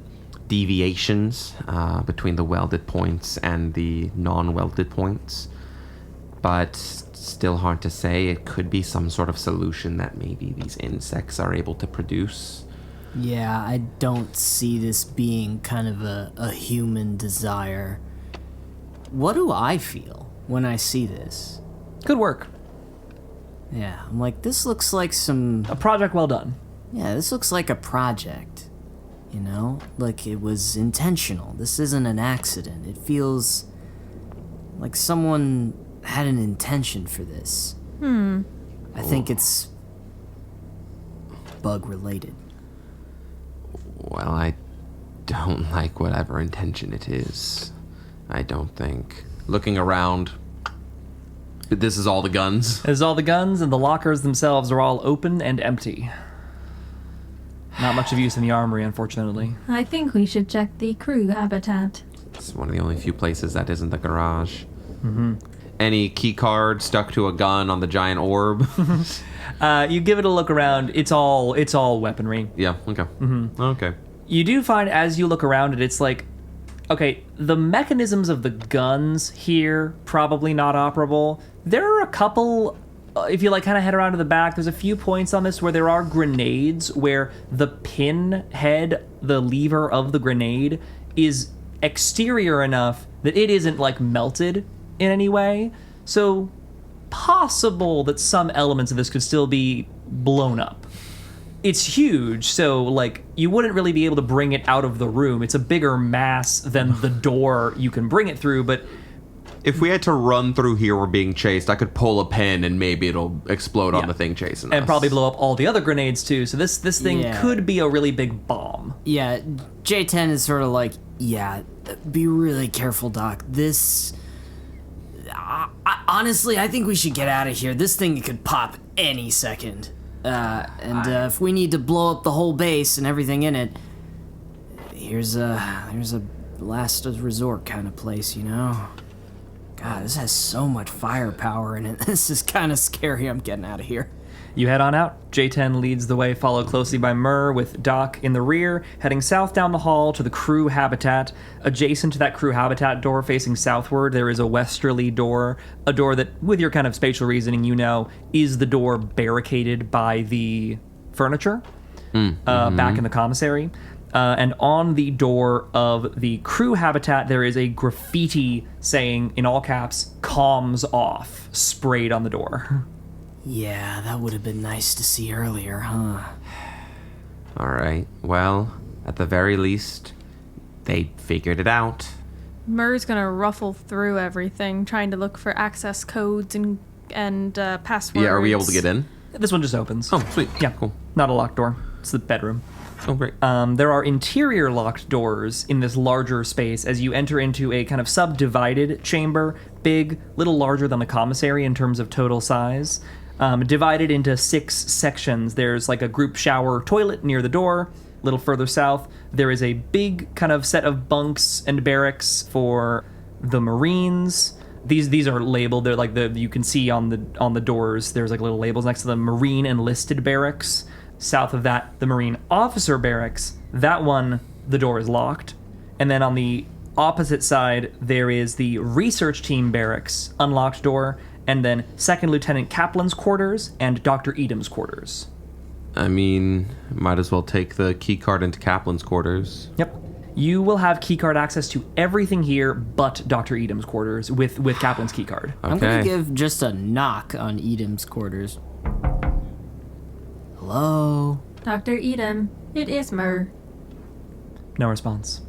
deviations between the welded points and the non-welded points. But still hard to say. It could be some sort of solution that maybe these insects are able to produce. Yeah, I don't see this being kind of a human desire. What do I feel when I see this? Good work. Yeah, I'm like, this looks like A project well done. Yeah, this looks like a project. You know? Like it was intentional. This isn't an accident. It feels like someone had an intention for this. I think it's bug related. Well, I don't like whatever intention it is. I don't think. Looking around, this is all the guns? This is all the guns, and the lockers themselves are all open and empty. Not much of use in the armory, unfortunately. I think we should check the crew habitat. It's one of the only few places that isn't the garage. Any key card stuck to a gun on the giant orb? You give it a look around. It's all weaponry. Yeah, okay. Okay. You do find, as you look around it, it's like, okay, the mechanisms of the guns here, probably not operable. There are a couple, if you like kind of head around to the back, there's a few points on this where there are grenades where the pin head, the lever of the grenade, is exterior enough that it isn't like melted in any way. So possible that some elements of this could still be blown up. It's huge, so like you wouldn't really be able to bring it out of the room. It's a bigger mass than the door you can bring it through, but if we had to run through here, we're being chased, I could pull a pin and maybe it'll explode on the thing chasing us. And probably blow up all the other grenades too. So this thing Yeah. could be a really big bomb. Yeah, J10 is sort of like, yeah, be really careful, Doc. This... honestly, I think we should get out of here. This thing could pop any second. If we need to blow up the whole base and everything in it, here's a last resort kind of place, you know? God, this has so much firepower in it. This is kind of scary. I'm getting out of here. You head on out. J10 leads the way, followed closely by M.E.R, with Doc in the rear, heading south down the hall to the crew habitat. Adjacent to that crew habitat door facing southward, there is a westerly door, a door that, with your kind of spatial reasoning, you know, is the door barricaded by the furniture back in the commissary. And on the door of the crew habitat, there is a graffiti saying, in all caps, "Comms off," sprayed on the door. Yeah, that would have been nice to see earlier, huh? All right. Well, at the very least, they figured it out. M.E.R's gonna ruffle through everything, trying to look for access codes and passwords. Yeah, are we able to get in? This one just opens. Oh, sweet. Yeah, Cool. Not a locked door. It's the bedroom. Oh, great. There are interior locked doors in this larger space as you enter into a kind of subdivided chamber, big, little larger than the commissary in terms of total size. Divided into 6 sections. There's like a group shower toilet near the door. A little further south, there is a big kind of set of bunks and barracks for the Marines. These are labeled. They're like you can see on the doors. There's like little labels next to the Marine enlisted barracks. South of that, the Marine officer barracks. That one, the door is locked. And then on the opposite side, there is the research team barracks, unlocked door, and then Second Lieutenant Kaplan's quarters and Dr. Edam's quarters. I mean, might as well take the key card into Kaplan's quarters. Yep. You will have keycard access to everything here but Dr. Edam's quarters with Kaplan's keycard. Okay. I'm gonna give just a knock on Edam's quarters. Hello? Dr. Edam, it is M.E.R. No response.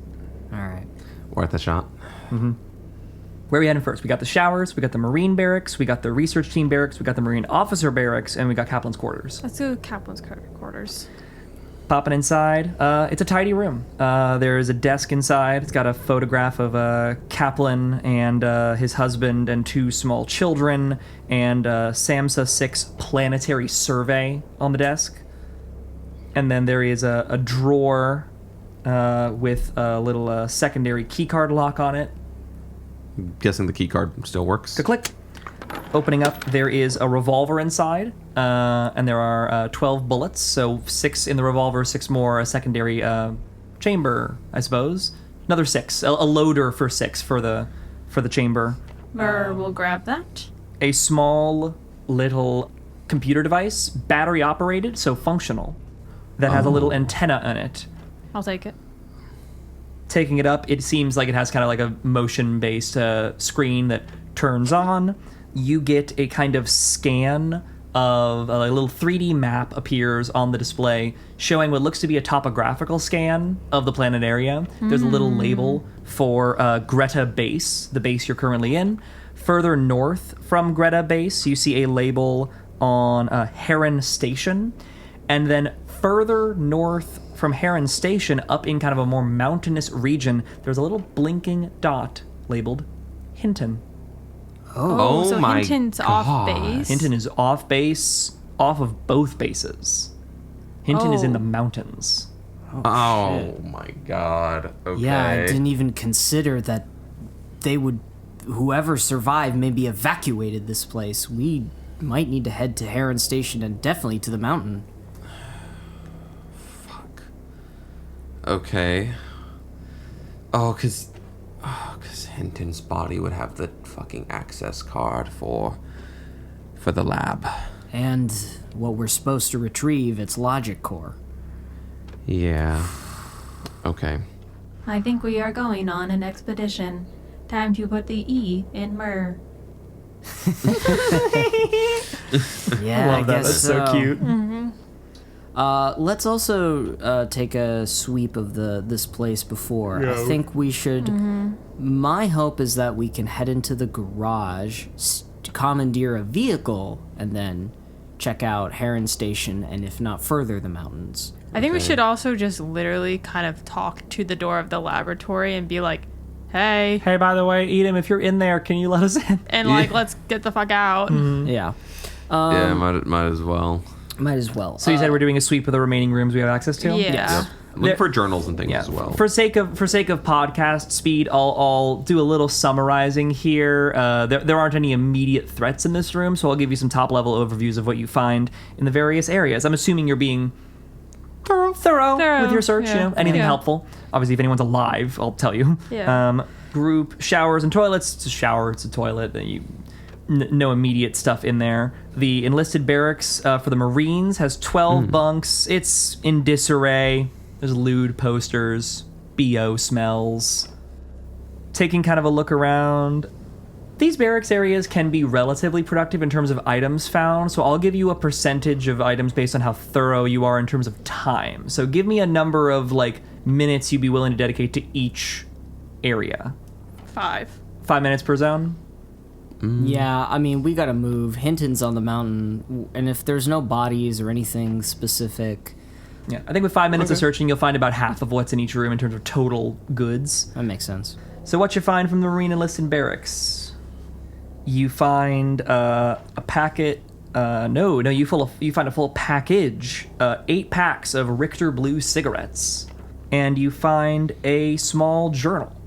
Alright. Worth a shot. Where are we heading first? We got the showers, we got the Marine barracks, we got the research team barracks, we got the Marine officer barracks, and we got Kaplan's quarters. Let's do Kaplan's quarters. Popping inside, it's a tidy room. There's a desk inside. It's got a photograph of Kaplan and his husband and 2 small children, and SAMHSA 6 planetary survey on the desk. And then there is a drawer with a little secondary keycard lock on it. Guessing the key card still works. Click. Opening up, there is a revolver inside, and there are 12 bullets, so 6 in the revolver, 6 more, a secondary chamber, I suppose. Another 6, a loader for 6 for the chamber. M.E.R will grab that. A small little computer device, battery operated, so functional, that has a little antenna on it. I'll take it. Taking it up, it seems like it has kind of like a motion-based screen that turns on. You get a kind of scan of a little 3D map appears on the display showing what looks to be a topographical scan of the planet area. There's a little label for Greta Base, the base you're currently in. Further north from Greta Base, you see a label on Heron Station. And then further north from Heron Station, up in kind of a more mountainous region, there's a little blinking dot labeled Hinton. Oh, so my Hinton's off base. Hinton is off base, off of both bases. Hinton is in the mountains. Oh my god. Okay. Yeah, I didn't even consider that they would, whoever survived, maybe evacuated this place. We might need to head to Heron Station and definitely to the mountain. Fuck. Okay. Cause Hinton's body would have the fucking access card for the lab. And what we're supposed to retrieve, its logic core. Yeah. Okay. I think we are going on an expedition. Time to put the E in M.E.R. Yeah, I guess That's so cute. Let's also take a sweep of this place before. I think we should. My hope is that we can head into the garage, commandeer a vehicle, and then check out Heron Station, and if not further, the mountains. I think we should also just literally kind of talk to the door of the laboratory and be like, hey. Hey, by the way, Edam, if you're in there, can you let us in? And like, let's get the fuck out. Yeah. Yeah, might as well. Might as well. So you said we're doing a sweep of the remaining rooms we have access to? Yeah. Yes. Look for journals and things as well. For sake of podcast speed, I'll do a little summarizing here. There aren't any immediate threats in this room, so I'll give you some top level overviews of what you find in the various areas. I'm assuming you're being thorough with your search. Yeah. Anything Yeah. helpful. Obviously, if anyone's alive, I'll tell you. Yeah. Group showers and toilets. It's a shower. It's a toilet. No immediate stuff in there. The enlisted barracks for the Marines has 12 bunks. It's in disarray. There's lewd posters, BO smells. Taking kind of a look around, these barracks areas can be relatively productive in terms of items found, so I'll give you a percentage of items based on how thorough you are in terms of time. So give me a number of, minutes you'd be willing to dedicate to each area. 5. 5 minutes per zone? Yeah, I mean, we gotta move. Hinton's on the mountain, and if there's no bodies or anything specific... Yeah, I think with 5 minutes of searching, you'll find about half of what's in each room in terms of total goods. That makes sense. So what you find from the Marine enlisted barracks? You find a packet. You find a full package. 8 packs of Richter Blue cigarettes, and you find a small journal.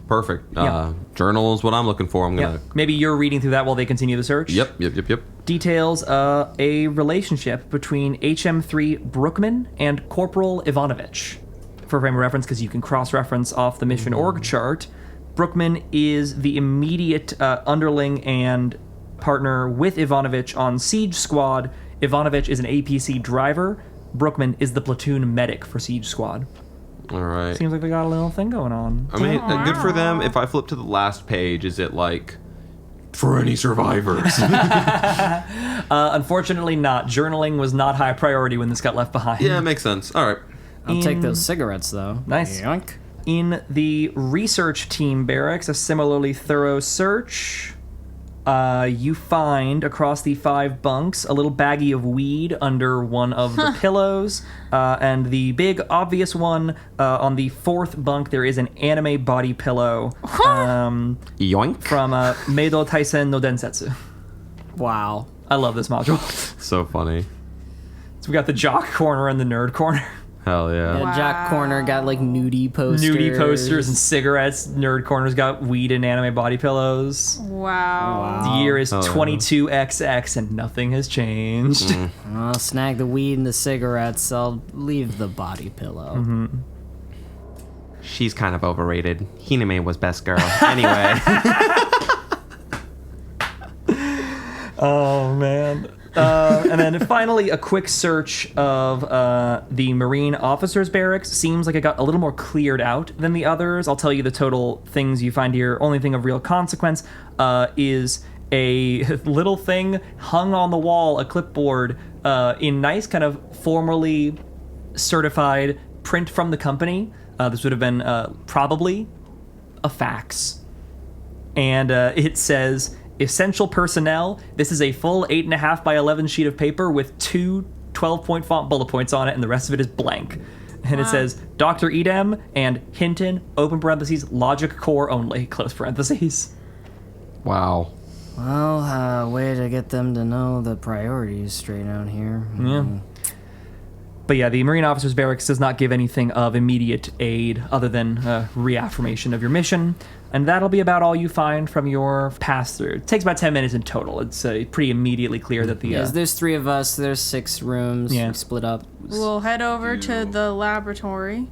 Perfect. Yeah. Journal is what I'm looking for. I'm gonna. Maybe you're reading through that while they continue the search. Yep. Details a relationship between HM3 Brookman and Corporal Ivanovich. For frame of reference, because you can cross-reference off the mission org chart, Brookman is the immediate underling and partner with Ivanovich on Siege Squad. Ivanovich is an APC driver. Brookman is the platoon medic for Siege Squad. All right. Seems like they got a little thing going on. I mean, good for them. If I flip to the last page, is it for any survivors? Unfortunately not. Journaling was not high priority when this got left behind. Yeah, makes sense. All right. I'll take those cigarettes, though. Nice. Yoink. In the research team barracks, a similarly thorough search, you find across the 5 bunks a little baggie of weed under one of the pillows, and the big obvious one on the 4th bunk, there is an anime body pillow Yoink. from Meido Taisen no Densetsu. Wow. I love this module. So funny. So we got the jock corner and the nerd corner. Hell yeah. Yeah, Jack Corner got nudie posters. Nudie posters and cigarettes. Nerd corner's got weed and anime body pillows. Wow. The year is 22XX and nothing has changed. I'll snag the weed and the cigarettes. I'll leave the body pillow. She's kind of overrated. Hiname was best girl. Anyway. Oh, man. And then finally, a quick search of the Marine officers' barracks. Seems like it got a little more cleared out than the others. I'll tell you the total things you find here. Only thing of real consequence is a little thing hung on the wall, a clipboard, in nice kind of formally certified print from the company. This would have been probably a fax. And it says... Essential personnel. This is a full 8.5 by 11 sheet of paper with 2 12-point font bullet points on it, and the rest of it is blank. And it says Dr. Edem and Hinton, open parentheses, logic core only, close parentheses. Wow. Well, way to get them to know the priorities straight out here. Yeah. But yeah, the Marine Officers Barracks does not give anything of immediate aid other than reaffirmation of your mission. And that'll be about all you find from your pass-through. It takes about 10 minutes in total. It's pretty immediately clear that the... Yes, there's 3 of us. There's 6 rooms. Yeah. We split up. We'll head over to the laboratory.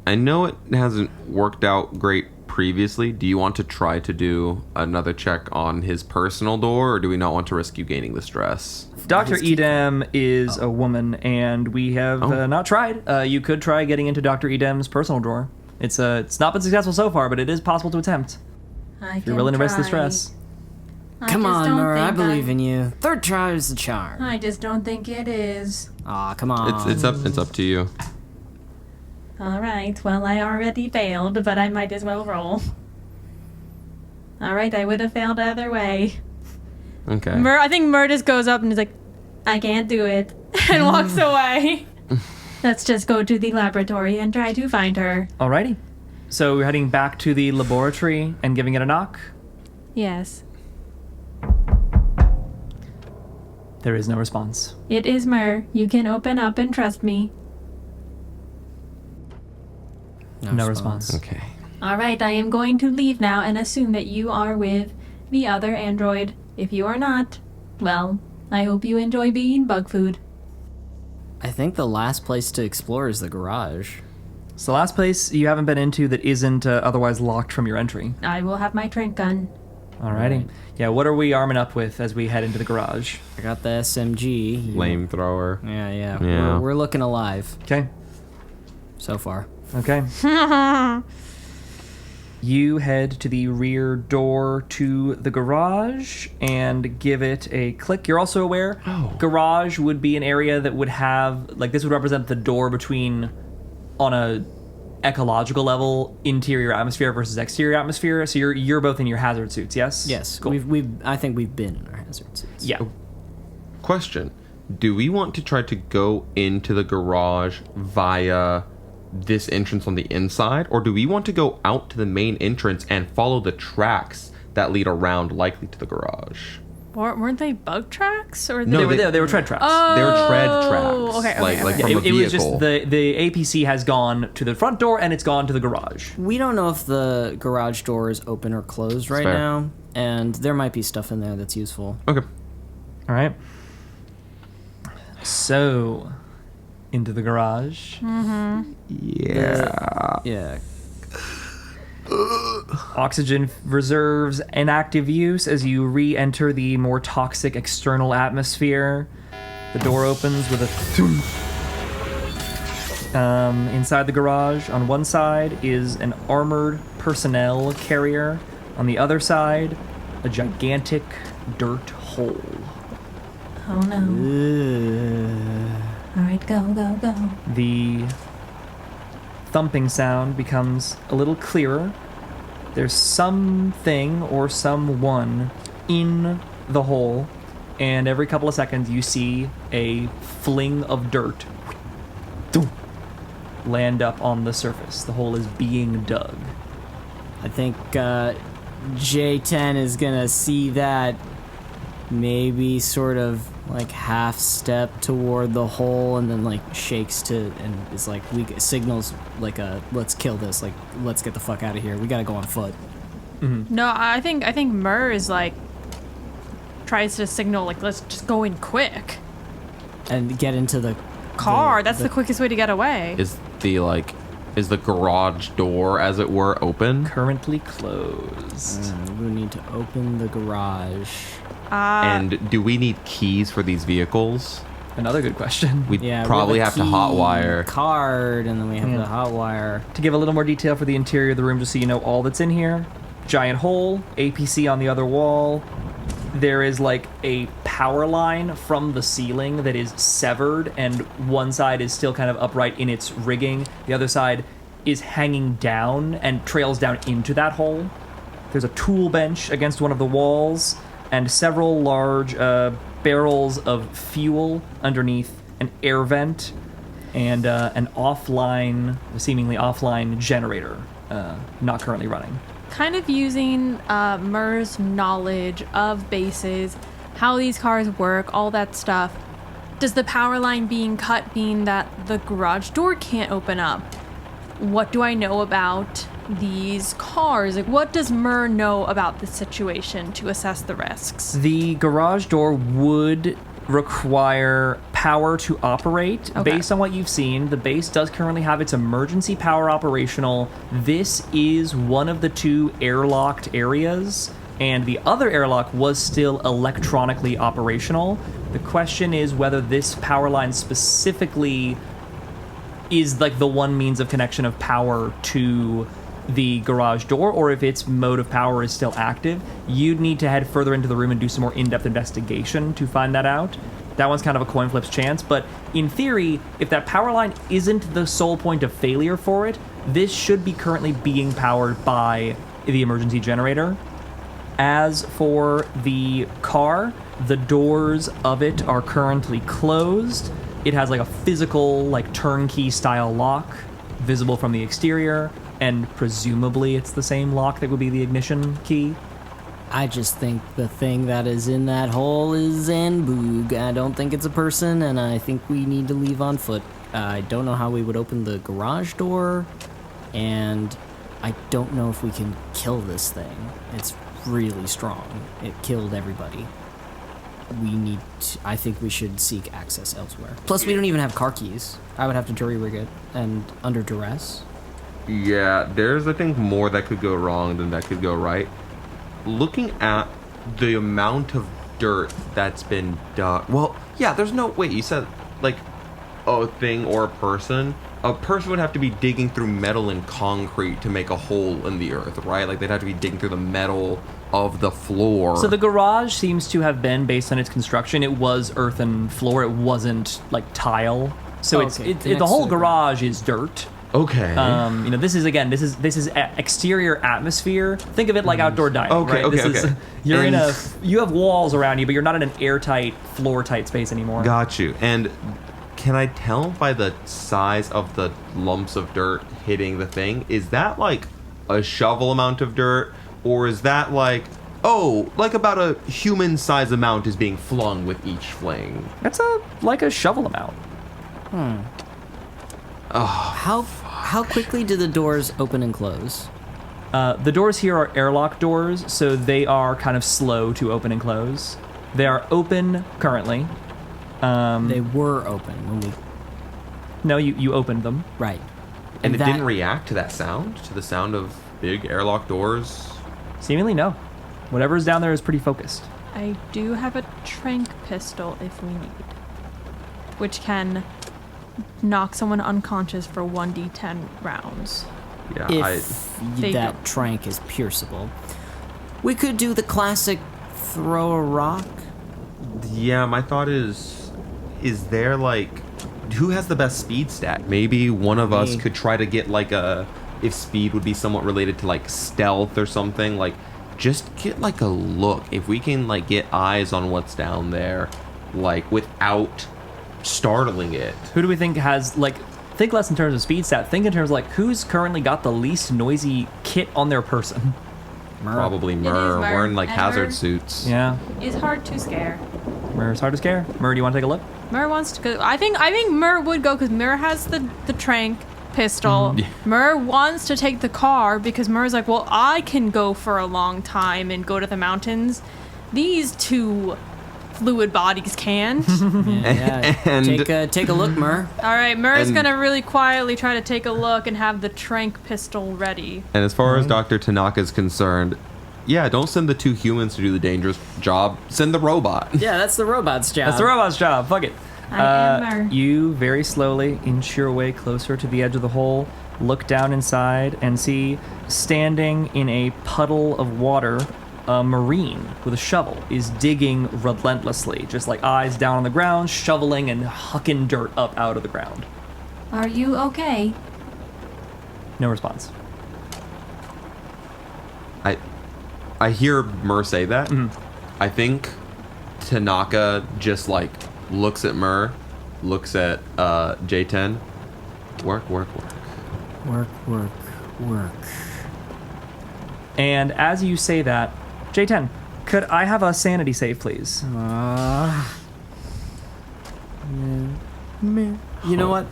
I know it hasn't worked out great previously. Do you want to try to do another check on his personal door, or do we not want to risk you gaining the stress? Dr. Edem is a woman, and we have not tried. You could try getting into Dr. Edem's personal drawer. It's not been successful so far, but it is possible to attempt. If you're willing to risk the stress. Come on, M.E.R, I believe in you. 3rd try is the charm. I just don't think it is. Aw, come on. It's up to you. All right, well, I already failed, but I might as well roll. All right, I would have failed either way. Okay. I think M.E.R just goes up and is like, I can't do it. and walks away. Let's just go to the laboratory and try to find her. Alrighty. So we're heading back to the laboratory and giving it a knock. Yes. There is no response. It is M.E.R. You can open up and trust me. No response. Okay. All right, I am going to leave now and assume that you are with the other android. If you are not, well, I hope you enjoy being bug food. I think the last place to explore is the garage. It's the last place you haven't been into that isn't otherwise locked from your entry. I will have my trank gun. Alrighty. Yeah, what are we arming up with as we head into the garage? I got the SMG. Flamethrower. Yeah. We're looking alive Okay. so far. Okay. You head to the rear door to the garage and give it a click. You're also aware, garage would be an area that would have, like, this would represent the door between, on a ecological level, interior atmosphere versus exterior atmosphere. So you're both in your hazard suits, yes? Yes. Cool. I think we've been in our hazard suits. Yeah. Question. Do we want to try to go into the garage via this entrance on the inside, or do we want to go out to the main entrance and follow the tracks that lead around, likely to the garage? Weren't they bug tracks? Or No, they were tread tracks. They're tread tracks. Okay, like okay. from a It was vehicle. just the APC has gone to the front door and it's gone to the garage. We don't know if the garage door is open or closed right fair. now, and there might be stuff in there that's useful. Okay. All right. So, into the garage. Yeah. Yeah. Oxygen reserves in active use as you re-enter the more toxic external atmosphere. The door opens with a thump. Inside the garage, on one side is an armored personnel carrier. On the other side, a gigantic dirt hole. Oh no. All right, go. The thumping sound becomes a little clearer. There's something or someone in the hole, and every couple of seconds you see a fling of dirt land up on the surface. The hole is being dug. I think J10 is gonna see that, maybe sort of like half step toward the hole, and then like shakes to and is like signals like a let's kill this, like let's get the fuck out of here. We gotta go on foot. No, I think M.E.R is like tries to signal like let's just go in quick. And get into the Car. That's the quickest way to get away. Is the garage door, as it were, open? Currently closed. we need to open the garage. And do we need keys for these vehicles? Another good question. We'd Yeah, probably we have to key hotwire. card, and then we have the hotwire. To give a little more detail for the interior of the room, just so you know all that's in here. Giant hole, APC on the other wall. There is like a power line from the ceiling that is severed, and one side is still kind of upright in its rigging. The other side is hanging down and trails down into that hole. There's a tool bench against one of the walls, and several large barrels of fuel underneath an air vent, and an seemingly offline generator, not currently running. Kind of using M.E.R's knowledge of bases, how these cars work, all that stuff. Does the power line being cut mean that the garage door can't open up? What do I know about these cars? Like, what does M.E.R know about the situation to assess the risks? The garage door would require power to operate. Okay. Based on what you've seen, the base does currently have its emergency power operational. This is one of the two airlocked areas, and the other airlock was still electronically operational. The question is whether this power line specifically is like the one means of connection of power to the garage door, or if its mode of power is still active. You'd need to head further into the room and do some more in-depth investigation to find that out. That one's kind of a coin flip's chance, but in theory, if that power line isn't the sole point of failure for it, this should be currently being powered by the emergency generator. As for the car, the doors of it are currently closed. It has like a physical, like turnkey style lock visible from the exterior, and presumably it's the same lock that would be the ignition key. I just think the thing that is in that hole is Zanboog. I don't think it's a person, and I think we need to leave on foot. I don't know how we would open the garage door, and I don't know if we can kill this thing. It's really strong. It killed everybody. I think we should seek access elsewhere. Plus, we don't even have car keys. I would have to jury rig it, and under duress. Yeah, there's, I think, more that could go wrong than that could go right. Looking at the amount of dirt that's been dug... Well, yeah, there's no... Wait, you said, like, a thing or a person? A person would have to be digging through metal and concrete to make a hole in the earth, right? Like, they'd have to be digging through the metal of the floor. So the garage seems to have been, based on its construction, it was earthen floor. It wasn't, like, tile. So the whole garage is dirt. Okay. This is exterior atmosphere. Think of it like outdoor dining, right? Okay. You have walls around you, but you're not in an airtight, floor-tight space anymore. Got you. And can I tell by the size of the lumps of dirt hitting the thing, is that like a shovel amount of dirt, or is that like about a human-size amount is being flung with each fling? That's like a shovel amount. Oh, how quickly do the doors open and close? The doors here are airlock doors, so they are kind of slow to open and close. They are open currently. They were open when we... No, you opened them. Right. And it didn't react to that sound? To the sound of big airlock doors? Seemingly no. Whatever's down there is pretty focused. I do have a trank pistol if we need, which can knock someone unconscious for 1d10 rounds. Yeah, if that trank is pierceable. We could do the classic throw a rock. Yeah, my thought is there like... Who has the best speed stat? Maybe one of us could try to get like if speed would be somewhat related to like stealth or something, like just get like a look. If we can like get eyes on what's down there, like without startling it. Who do we think has like... Think less in terms of speed stat. Think in terms of like who's currently got the least noisy kit on their person. M.E.R. Probably M.E.R. M.E.R. Wearing like And hazard M.E.R. suits. Yeah. It's hard to scare. M.E.R.'s hard to scare. M.E.R., do you want to take a look? M.E.R. wants to go. I think M.E.R. would go because M.E.R. has the trank pistol. M.E.R. wants to take the car because M.E.R.'s like, well, I can go for a long time and go to the mountains. These two fluid bodies can't. And take a look, M.E.R. All right, M.E.R.'s gonna really quietly try to take a look and have the trank pistol ready. And as far as Dr. Tanaka is concerned, yeah, don't send the two humans to do the dangerous job. Send the robot. Yeah, that's the robot's job. That's the robot's job. Fuck it. I am M.E.R. You very slowly inch your way closer to the edge of the hole, look down inside, and see standing in a puddle of water, a Marine with a shovel is digging relentlessly, just like eyes down on the ground, shoveling and hucking dirt up out of the ground. Are you okay? No response. I hear M.E.R. say that. I think Tanaka just like looks at M.E.R., looks at J10. Work. Work. And as you say that, J10, could I have a sanity save, please? You know what?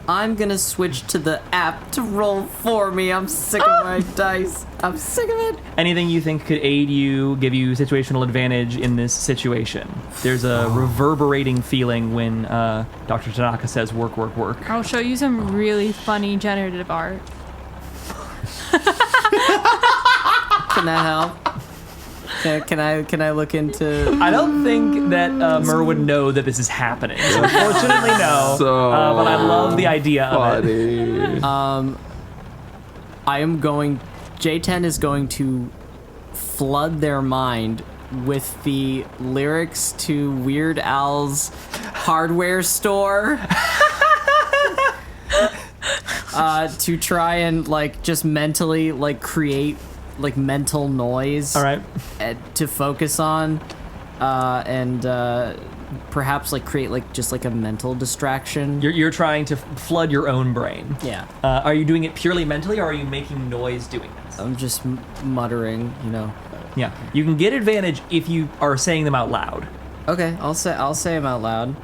I'm gonna switch to the app to roll for me. I'm sick of my dice. I'm sick of it. Anything you think could aid you, give you situational advantage in this situation? There's a reverberating feeling when Dr. Tanaka says work. I'll show you some really funny generative art. Can that help? Can I look into... I don't think that M.E.R. would know that this is happening. So unfortunately, no. But I love the idea of it. J10 is going to flood their mind with the lyrics to Weird Al's Hardware Store. To try and like just mentally like create like mental noise. All right. To focus on, and perhaps like create like just like a mental distraction. You're trying to flood your own brain. Yeah. Are you doing it purely mentally, or are you making noise doing this? I'm just muttering, Yeah, you can get advantage if you are saying them out loud. Okay, I'll say them out loud.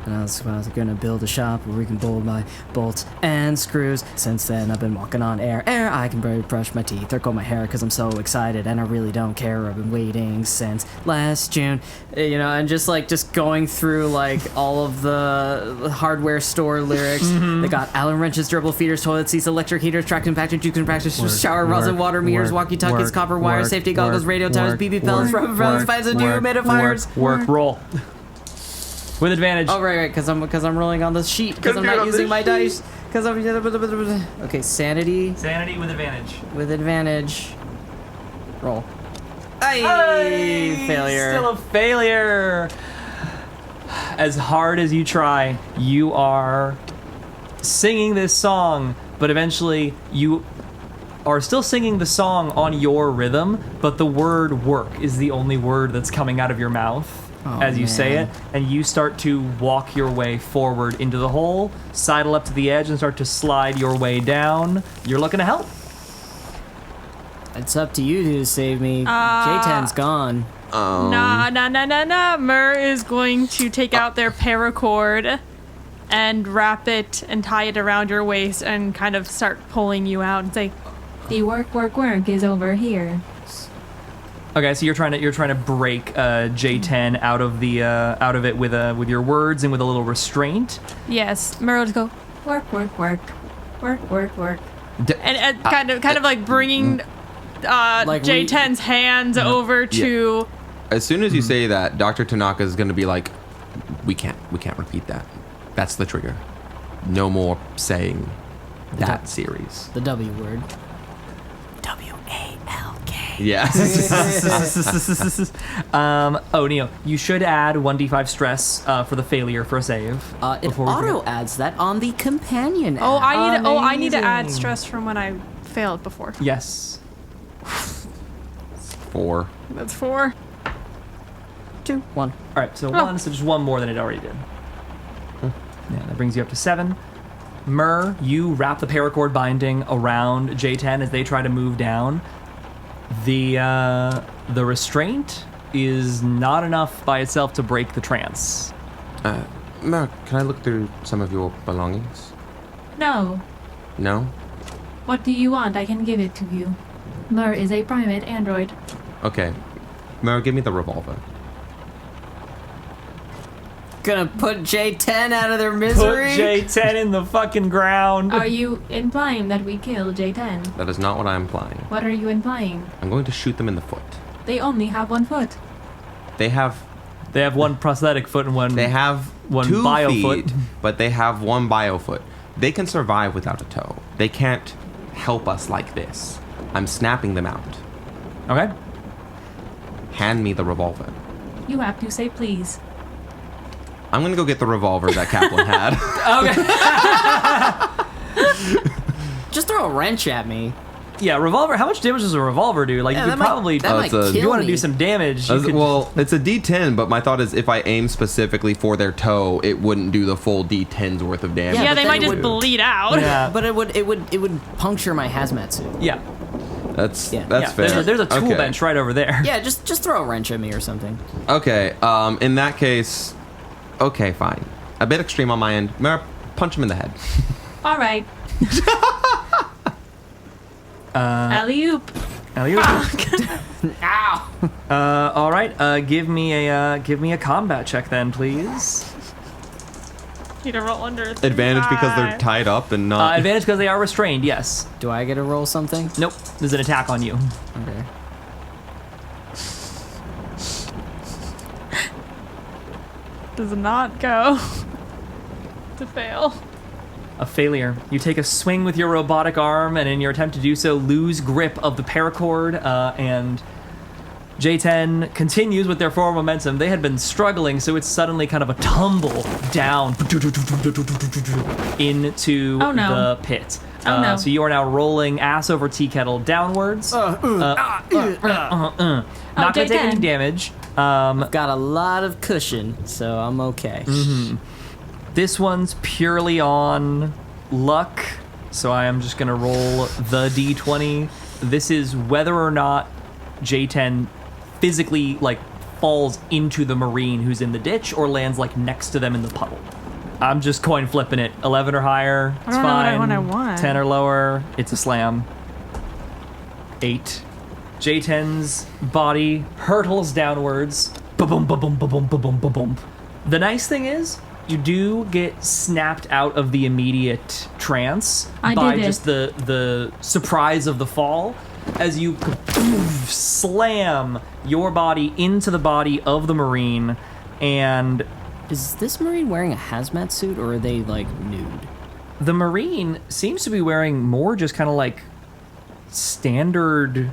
And I was gonna build a shop where we can build my bolts and screws. Since then, I've been walking on air. I can brush my teeth or comb my hair because I'm so excited and I really don't care. I've been waiting since last June, and just going through like all of the hardware store lyrics. They got Allen wrenches, durable feeders, toilet seats, electric heaters, traction compactors, juice compactors, shower rosin, water meters, walkie-talkies, copper wires, safety goggles, radio towers, BB pellets, rubber pellets, fires and humidifiers. Roll. With advantage. Oh right, because I'm rolling on the sheet because I'm not using my dice. Because I'm okay. Sanity. Sanity with advantage. With advantage. Roll. Hey, failure. Still a failure. As hard as you try, you are singing this song, but eventually you are still singing the song on your rhythm, but the word "work" is the only word that's coming out of your mouth. As you say it, and you start to walk your way forward into the hole, sidle up to the edge, and start to slide your way down. You're looking to help. It's up to you to save me. J10's gone. Nah. M.E.R is going to take out their paracord and wrap it and tie it around your waist and kind of start pulling you out and say, The work is over here. Okay, so you're trying to break J10 out of it with your words and with a little restraint. yes. M.E.R will go, Work. and kind of like bringing J10's hands over to. As soon as you say that, Dr. Tanaka is going to be like, we can't repeat that. That's the trigger. No more saying that series. The W word. Yeah. Neo, you should add 1d5 stress for the failure for a save. It auto adds that on the companion app. I need to add stress from when I failed before. Yes. 4. That's 4. 2, 1. All right, so 1, so just 1 more than it already did. Yeah, that brings you up to 7. M.E.R, you wrap the paracord binding around J10 as they try to move down. The restraint is not enough by itself to break the trance. M.E.R, can I look through some of your belongings? No. No? What do you want? I can give it to you. M.E.R is a primate android. Okay. M.E.R, give me the revolver. Gonna put J10 out of their misery. Put J10 in the fucking ground. Are you implying that we kill J10? That is not what I am implying. What are you implying? I'm going to shoot them in the foot. They only have 1 foot. They have 1 prosthetic foot and one. They have 1 2 bio feet, foot. but they have 1 bio foot. They can survive without a toe. They can't help us like this. I'm snapping them out. Okay. Hand me the revolver. You have to say please. I'm gonna go get the revolver that Kaplan had. Okay. Just throw a wrench at me. Yeah, revolver. How much damage does a revolver do? Like, Yeah, you could that might- probably. that might it's a- if you kill want to me. do some damage, you could. Well, it's a D10, but my thought is if I aim specifically for their toe, it wouldn't do the full D10's worth of damage. Yeah, but they then might it just would- bleed out. Yeah. But it would puncture my hazmat suit. Yeah. That's Yeah. that's Yeah. fair. There's a tool Okay. bench right over there. Yeah, just throw a wrench at me or something. Okay. In that case, okay, fine. A bit extreme on my end. M.E.R, punch him in the head. All right. Alley-oop. Alley-oop. Ow! All right. Give me a combat check then, please. Need to roll under. Advantage because they're 35. tied up and not. Advantage because they are restrained. Yes. Do I get to roll something? Nope. There's an attack on you. Okay. Does not go to fail. A failure. You take a swing with your robotic arm, and in your attempt to do so, lose grip of the paracord, and J10 continues with their forward momentum. They had been struggling, so it's suddenly kind of a tumble down into Oh, no. the pit. Oh, no. So you are now rolling ass over tea kettle downwards. Not going to take J10. any damage. Got a lot of cushion, so I'm okay. This one's purely on luck, so I am just gonna roll the d20 This is whether or not J10 physically like falls into the Marine who's in the ditch or lands like next to them in the puddle. I'm just coin flipping it. 11 or higher, it's I don't know fine. what I want. 10 or lower, it's a slam. 8. J10's body hurtles downwards. Ba-boom, ba-boom, ba-boom, ba-boom, ba-boom. The nice thing is, you do get snapped out of the immediate trance by just the surprise of the fall as you slam your body into the body of the Marine. And Is this Marine wearing a hazmat suit, or are they, like, nude? the Marine seems to be wearing more just kind of like standard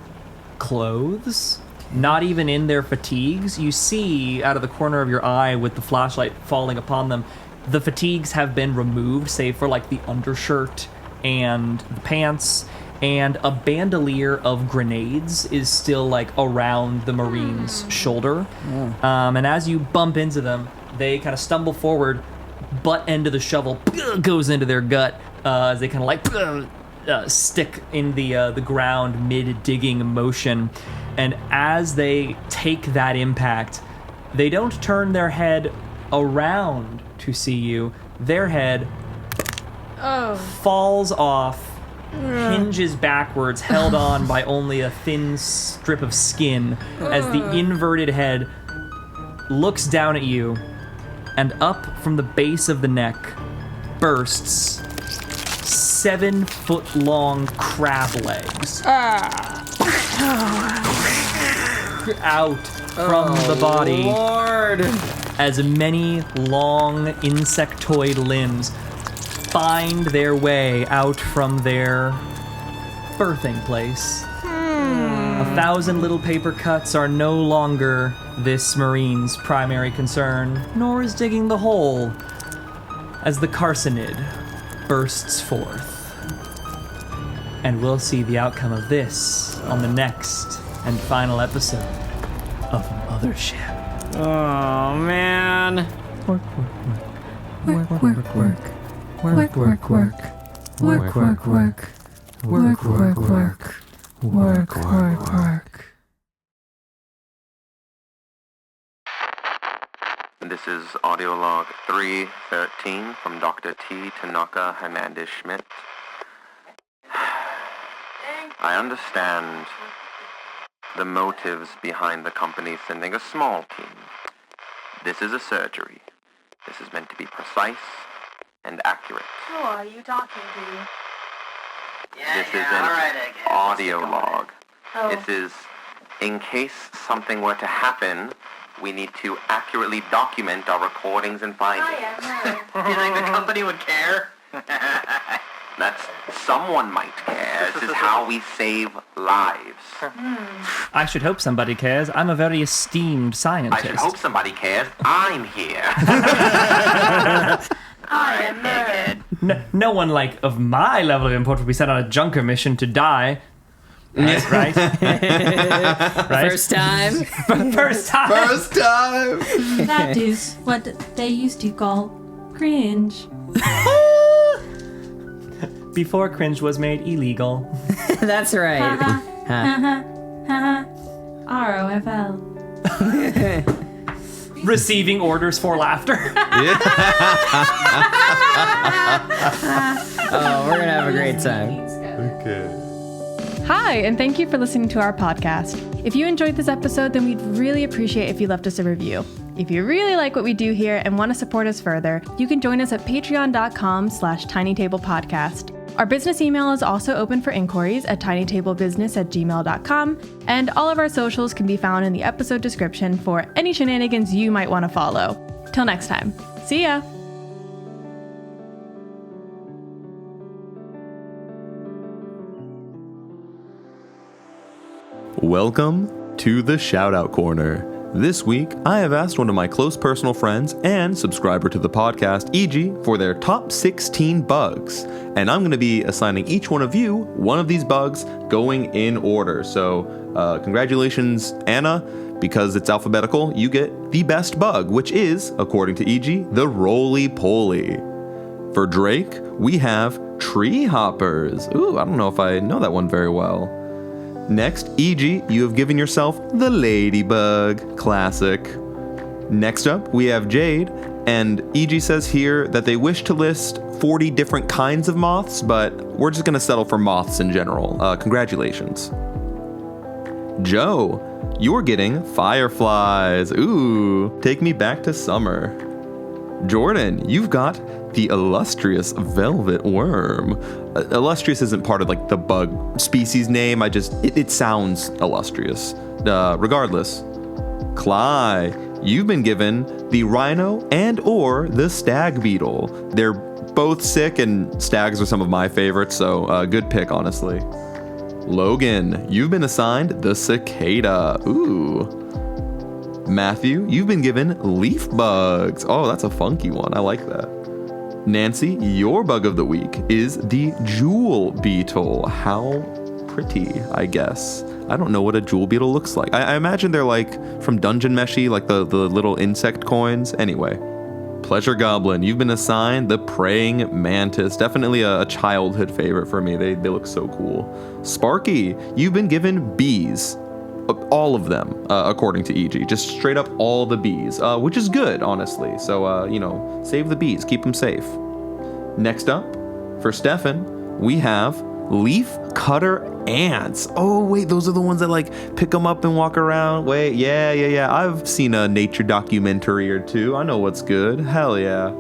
clothes, not even in their fatigues. You see out of the corner of your eye with the flashlight falling upon them, the fatigues have been removed, save for like the undershirt and the pants, and a bandolier of grenades is still like around the Marine's shoulder. And as you bump into them, they kind of stumble forward, butt end of the shovel goes into their gut as they kind of like stick in the ground mid-digging motion. And as they take that impact, they don't turn their head around to see you. Their head falls off, hinges backwards, held on by only a thin strip of skin, as the inverted head looks down at you, and up from the base of the neck bursts 7-foot-long crab legs out from the body. Lord! As many long insectoid limbs find their way out from their birthing place. 1,000 little paper cuts are no longer this Marine's primary concern, nor is digging the hole, as the carcinid bursts forth. And we'll see the outcome of this on the next and final episode of Mothership. Oh, man. Work, work, work, work, work, work, work, work, work, work, work, work, work. This is audio log 313 from Dr. T. Tanaka Hernandez Schmidt. I understand the motives behind the company sending a small team. This is a surgery. This is meant to be precise and accurate. Who are you talking to? This is an audio log. This is, in case something were to happen, we need to accurately document our recordings and findings. Do you think the company would care? That's, someone might care. This is how we save lives. I should hope somebody cares. I'm a very esteemed scientist. I should hope somebody cares. I'm here. I am M.E.R. No one like of my level of import would be sent on a junker mission to die. Right? Right? Right? First time. First time. First time. That is what they used to call cringe. Before cringe was made illegal. That's right. ROFL. Receiving orders for laughter. Oh, we're gonna have a great time. Okay. Hi, and thank you for listening to our podcast. If you enjoyed this episode, then we'd really appreciate if you left us a review. If you really like what we do here and want to support us further, you can join us at patreon.com/tinytablepodcast. Our business email is also open for inquiries at tinytablebusiness@gmail.com, and all of our socials can be found in the episode description for any shenanigans you might want to follow. Till next time, see ya! Welcome to the Shoutout Corner. This week, I have asked one of my close personal friends and subscriber to the podcast, E.G., for their top 16 bugs. And I'm going to be assigning each one of you one of these bugs going in order. So, congratulations, Anna. Because it's alphabetical, you get the best bug, which is, according to E.G., the roly-poly. For Drake, we have tree hoppers. Ooh, I don't know if I know that one very well. Next, E.G., you have given yourself the ladybug. Classic. Next up, we have Jade, and E.G. says here that they wish to list 40 different kinds of moths, but we're just gonna settle for moths in general. Congratulations. Joe, you're getting fireflies. Ooh, take me back to summer. Jordan, you've got the illustrious velvet worm. Illustrious isn't part of like the bug species name. It sounds illustrious. Regardless. Cly, you've been given the rhino and or the stag beetle. They're both sick, and stags are some of my favorites, so good pick, honestly. Logan, you've been assigned the cicada. Ooh. Matthew, you've been given leaf bugs. Oh, that's a funky one. I like that. Nancy, your bug of the week is the jewel beetle. How pretty, I guess. I don't know what a jewel beetle looks like. I imagine they're like from Dungeon Meshy, like the little insect coins. Anyway. Pleasure Goblin, you've been assigned the praying mantis. Definitely a childhood favorite for me. They look so cool. Sparky, you've been given bees. All of them, according to E.G. Just straight up all the bees, which is good, honestly. So, save the bees, keep them safe. Next up, for Stefan, we have leaf cutter ants. Oh, wait, those are the ones that, like, pick them up and walk around? Wait, yeah. I've seen a nature documentary or two. I know what's good. Hell yeah.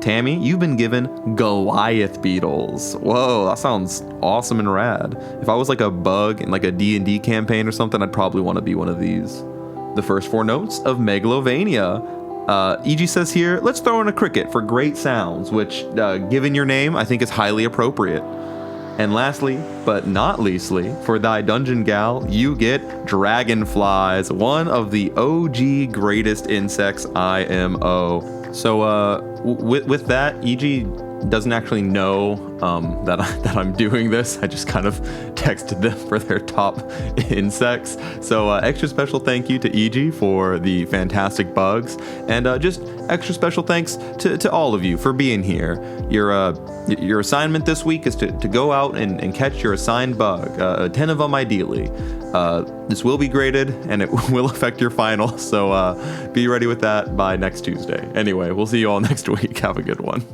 Tammy, you've been given Goliath beetles. Whoa, that sounds awesome and rad. If I was like a bug in like a D&D campaign or something, I'd probably want to be one of these. The first 4 notes of Megalovania. E.G. says here, let's throw in a cricket for great sounds, which, given your name, I think is highly appropriate. And lastly, but not leastly, for thy dungeon gal, you get dragonflies, one of the OG greatest insects IMO. So with that, E.G. doesn't actually know that I'm doing this. I just kind of texted them for their top insects. So extra special thank you to E.G. for the fantastic bugs, and just extra special thanks to all of you for being here. Your assignment this week is to go out and catch your assigned bug, 10 of them ideally. This will be graded, and it will affect your final, so be ready with that by next Tuesday. Anyway, we'll see you all next week. Have a good one.